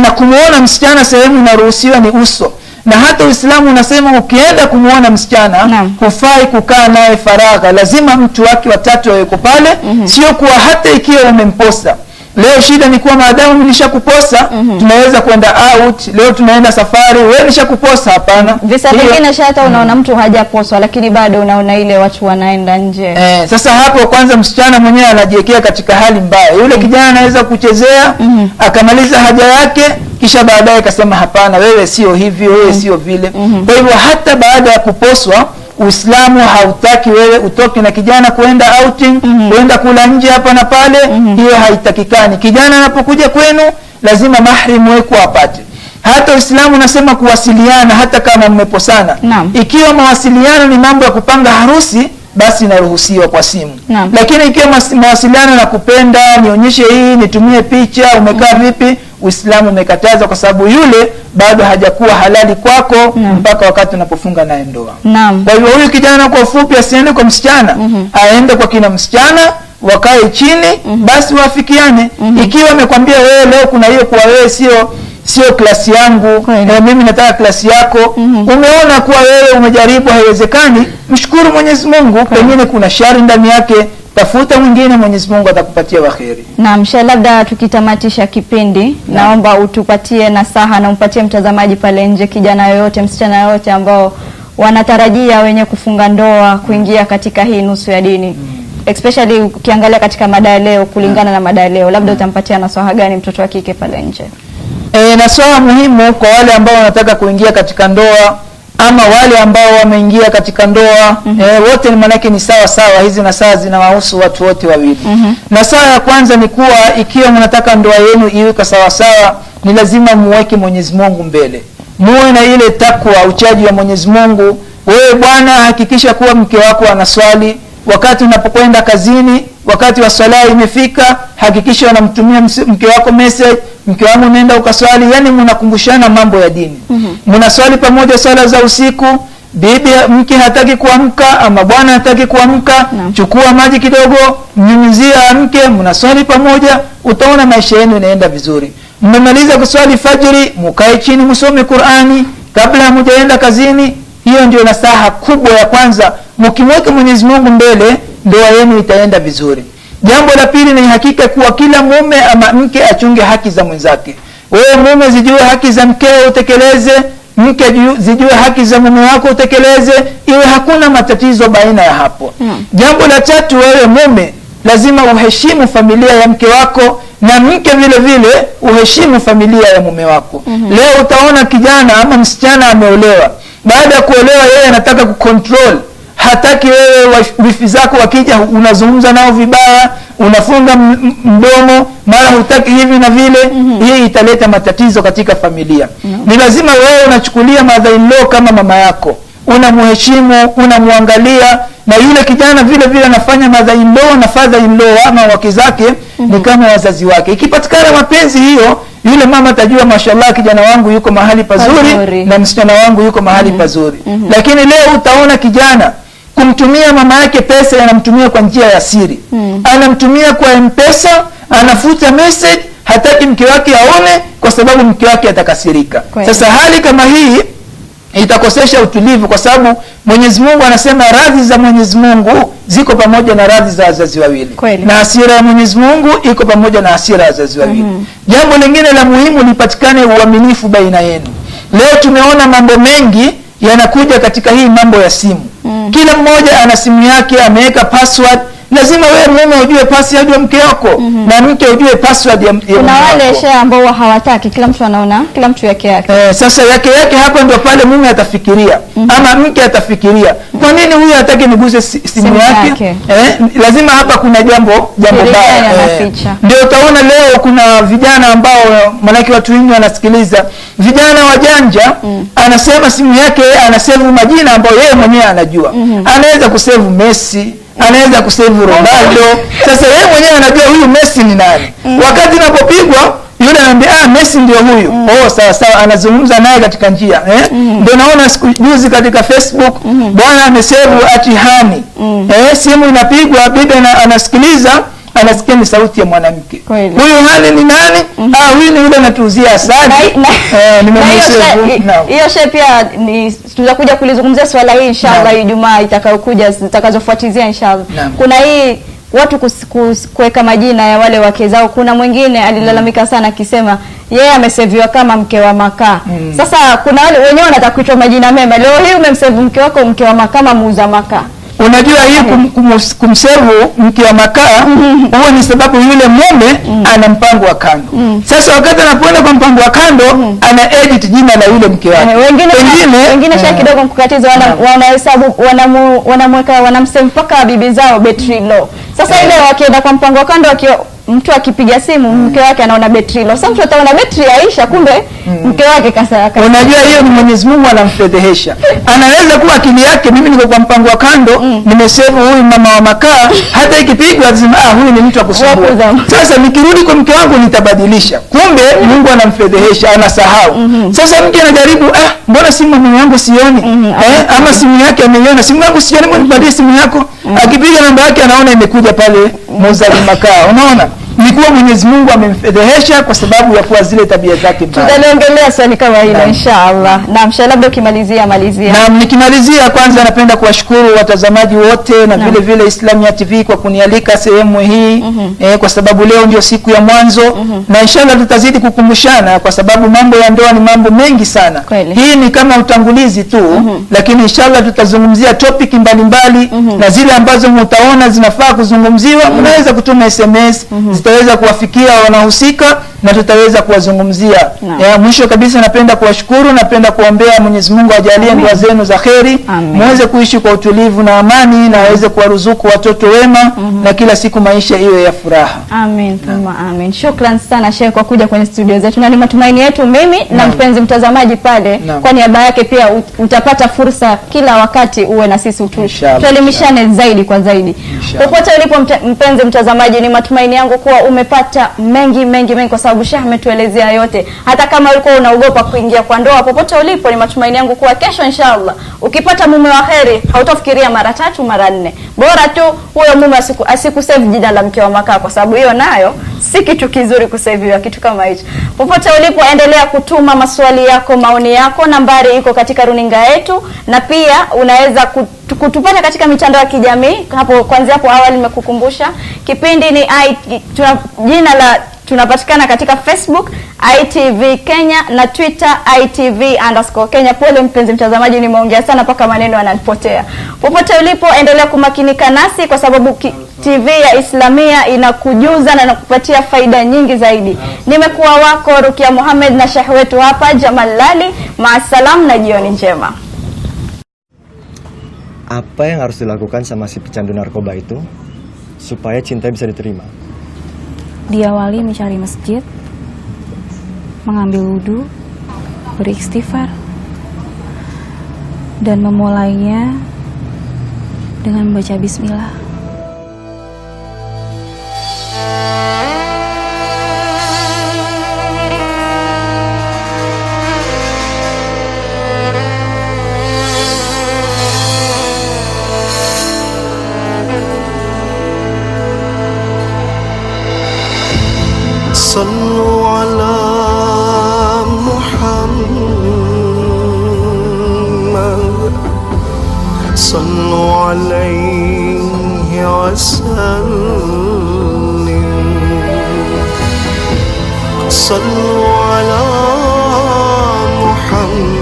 Na kumuona msichana sehemu inaruhusiwa ni uso. Na hata Uislamu unasema ukienda kumuona msichana hufai kukaa naye faragha, lazima mtu wake watatu waweko pale. Sio kuwa hata ikiwa umemposa Leo shida ni kuwa maadamu nilishakuposa tunaweza kwenda out, leo tunaenda safari, wewe nishakuposa. Hapana. Visa vingine hata unaona mtu hajaposwa lakini bado unaona ile watu wanaenda nje. Sasa hapo kwanza msichana mwenyewe anajiwekea katika hali mbaya. Yule kijana anaweza kuchezea akamaliza haja yake kisha baadaye akasema hapana, wewe sio hivi, wewe sio vile. Kwa hivyo hata baada ya kuposwa Uislamu hautaki wewe utoke na kijana kuenda outing, kuenda kula nje hapa na pale. Hiyo haitakikani. Kijana anapokuja kwenu lazima mahrim wako apate. Hata Uislamu unasema kuwasiliana hata kama mmeposana. Ikiwa mawasiliano ni mambo ya kupanga harusi basi inaruhusiwa kwa simu. Lakini ikiwa mawasiliano na kupenda, nionyeshe hii, nitumie picha, umekaa vipi, Uislamu umekataza kwa sababu yule bado hajakuwa halali kwako mpaka wakati unapofunga naye ndoa. Kwa hivyo huyu kijana kwa ufupi asiende kwa msichana, aende kwa kina msichana, wakae chini, basi wafikiane. Ikiwa amekwambia wewe leo kuna hiyo kwa wewe sio klasi yangu, mimi nataka klasi yako, umeona kuwa wewe umejaribu haiwezekani, mshukuru Mwenyezi Mungu, pengine kuna shari ndani yake, tafuta mwingine, Mwenyezi Mungu atakupatia waheri. Naam, labda tukitamatisha kipindi, naomba utupatie nasaha na umpatie mtazamaji pale nje, kijana yoyote, msichana yoyote ambao wanatarajia wenye kufunga ndoa kuingia katika hii nusu ya dini. Especially ukiangalia katika mada leo, kulingana na mada leo, labda utampatia nasaha gani mtoto wa kike pale nje? Nasaha muhimu kwa wale ambao wanataka kuingia katika ndoa ama wale ambao wameingia katika ndoa, wote ni manake ni sawa sawa. Hizi nasaha zinawahusu watu wote wawili. Nasaha ya kwanza ni kuwa ikiwa mnataka ndoa yenu iwe sawa sawa, ni lazima muweke Mwenyezi Mungu mbele. Muwe na ile takwa, uchaji wa Mwenyezi Mungu. Wewe bwana, hakikisha kuwa mke wako anaswali. Wakati unapokwenda kazini, wakati wa swala imefika, hakikisha unamtumia mke wako message, mke wangu nenda ukaswali. Yani mnakumbushana mambo ya dini. Mnaswali pamoja swala za usiku. Bibi mke hataki kuamka ama bwana hataki kuamka, chukua maji kidogo, mnyunyizia mke, mnaswali pamoja, utaona maisha yenu inaenda vizuri. Mmemaliza kuswali fajiri, mkae chini msome Qur'ani kabla hamjaenda kazini. Hiyo ndio nasaha kubwa ya kwanza. Mkimweka Mwenyezi Mungu mbele, ndoa yenu itaenda vizuri. Jambo la pili ni hakika kuwa kila mume ama mke achunge haki za mwenzake. Wewe mume zijue haki za mkeo utekeleze, mke zijue haki za mume wako utekeleze, iwe hakuna matatizo baina ya hapo. Jambo la tatu, wewe mume lazima uheshimu familia ya mke wako, na mke vile vile uheshimu familia ya mume wako. Leo utaona kijana ama msichana ameolewa, baada ya kuolewa yeye anataka kucontrol, hataki wewe wifi zako wakija unazungumza nao vibaya, unafunga mdomo, mara hutaki hivi na vile. Hii italeta matatizo katika familia. Ni lazima wewe unachukulia mother-in-law kama mama yako, unamheshimu, unamwangalia, na yule kijana vile vile anafanya mother-in-law na father-in-law ama wake zake ni kama wazazi wake. Ikipatikana mapenzi hiyo, yule mama atajua mashallah kijana wangu yuko mahali pazuri na msichana wangu yuko mahali pazuri. Lakini leo utaona kijana kumtumia mama yake pesa, anamtumia kwa njia ya siri. Anamtumia kwa M-Pesa, anafuta message, hataki mke wake aone kwa sababu mke wake atakasirika. Sasa hali kama hii itakosesha utulivu, kwa sababu Mwenyezi Mungu anasema radhi za Mwenyezi Mungu ziko pamoja na radhi za wazazi wawili, na hasira ya Mwenyezi Mungu iko pamoja na hasira ya wazazi wawili. Jambo lingine la muhimu lipatikane uaminifu baina yenu. Leo tumeona mambo mengi yanakuja katika hii mambo ya simu. Kila mmoja ana simu yake, ameweka password. Lazima wewe mume ujue password ya mke wako na mke ujue password ya mume wako. Kuna wale share ambao hawataki, kila mtu anaona kila mtu yake yake. Sasa yake hapo ndio pale mume atafikiria ama mke atafikiria, kwa nini huyu hataki niguse simu yake? Lazima hapa kuna jambo baya. Ndio utaona leo kuna vijana ambao manake watu wengi wanasikiliza, vijana wajanja, anasema simu yake anasave majina ambayo yeye mwenyewe anajua. Anaweza kusave Messi, anaweza kusave Ronaldo. Sasa yeye mwenyewe anajua huyu Messi ni nani. Wakati unapopigwa yule anambia Messi ndio huyu. Sawa sawa, anazungumza naye katika njia. Ndio naona siku juzi katika Facebook bwana amesave Atihani. Simu inapigwa, bibi anasikiliza, anasikia ni sauti ya mwanamke. Huyu hali ni nani? Huyu ni yule anatuuzia asali. Hiyo shehe pia ni tutakuja kulizungumzia swala hii inshallah Ijumaa itakayokuja, zitakazofuatizia inshallah. Kuna hii watu kuweka majina ya wale wake zao. Kuna mwingine alilalamika sana akisema yeye ameseviwa kama mke wa makaa. Sasa kuna wale wenyewe wanataka kuitwa majina mema. Leo hii umemsave mke wako mke wa makaa kama muuza makaa. Unajua hii kumservu mke wa makaa huo ni sababu yule mume ana mpango wa kando. Sasa wakati anapoenda kwa mpango wa kando ana edit jina la yule mke wake. Wengine shaka kidogo mkukatiza wanahesabu wanamsave mpaka bibi zao battery low. Sasa ile wakienda kwa mpango wa kando mtu akipiga simu mke wake anaona betri low. Sasa mtu ataona betri yaisha, kumbe mke wake kasa. Unajua hiyo ni Mwenyezi Mungu anamfedhehesha. Anaweza kuwa akili yake, mimi niko kwa mpango wa kando, nimesema huyu mama wa makaa, hata ikipigwa lazima huyu ni mtu akusumbua. Sasa nikirudi kwa mke wangu nitabadilisha. Kumbe Mungu anamfedhehesha, anasahau. Sasa mke anajaribu, mbona simu mume wangu sioni? Ama simu yake ameiona, simu yangu sioni, mbona nibadili simu yako? Akipiga namba yake anaona imekuja pale muuza makaa. Unaona? Ni kuwa Mwenyezi Mungu amemfedhehesha kwa sababu ya kuwa zile tabia zake mbaya. Tutaongelea swali kama hilo inshallah. Naam, labda ukimalizia malizia. Naam, nikimalizia kwanza napenda kuwashukuru watazamaji wote na vile vile Islamia TV kwa kunialika sehemu hii kwa sababu leo ndio siku ya mwanzo na inshallah tutazidi kukumbushana kwa sababu mambo ya ndoa ni mambo mengi sana. Hii ni kama utangulizi tu lakini inshallah tutazungumzia topic mbalimbali na zile ambazo mtaona zinafaa kuzungumziwa mnaweza kutuma SMS tutaweza kuwafikia wanahusika na tutaweza kuwazungumzia. Mwisho kabisa napenda kuwashukuru, napenda kuombea Mwenyezi Mungu ajalie ndoa zenu za kheri, muweze kuishi kwa utulivu na amani na aweze kuwaruzuku watoto wema na kila siku maisha iwe ya furaha. Amin. Amin. Shukran sana Sheikh kwa kuja kwenye studio zetu. Na ni matumaini yetu mimi na mpenzi mtazamaji pale kwa niaba yake pia utapata fursa kila wakati uwe na sisi tuelimishane zaidi kwa zaidi. Popote ulipo mpenzi mtazamaji, ni matumaini yangu kuwa umepata mengi kwa sababu Sheikh ametuelezea yote. Hata kama ulikuwa unaogopa kuingia kwa ndoa, popote ulipo ni matumaini yangu kuwa kesho inshallah ukipata mume wa kheri hautafikiria mara 3 mara 4. Bora tu huyo mume asikusave jina la mke wa makaa kwa sababu hiyo nayo si kitu kizuri kusaviwa kitu kama hicho. Popote ulipo endelea kutuma maswali yako, maoni yako, nambari iko katika runinga yetu na pia unaweza kutupata katika mitandao ya kijamii. Hapo kwanza hapo awali nimekukumbusha kipindi ni jina la tunapatikana katika Facebook ITV Kenya na Twitter ITV_Kenya. Pole mpenzi mtazamaji, nimeongea sana mpaka maneno yananipotea. Popote ulipo endelea kumakinika nasi kwa sababu TV ya Islamia inakujuza na inakupatia faida nyingi zaidi. Nimekuwa wako Rukia Muhammad na Sheikh wetu hapa Jamal Lali. Maasalam na jioni njema. Apa yang harus dilakukan sama si pecandu narkoba itu supaya cinta bisa diterima? Diawali mencari masjid, mengambil wudu, beristighfar, dan memulainya dengan membaca bismillah. صلوا على محمد صلوا عليه وسلم صلوا على محمد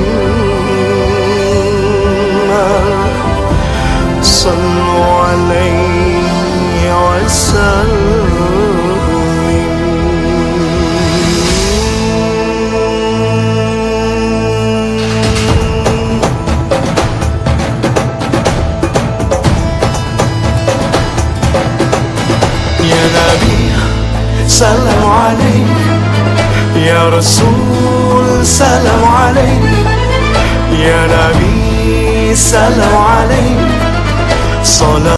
صلوا عليه وسلم. سلام عليك يا رسول سلام عليك يا نبي سلام عليك صلاة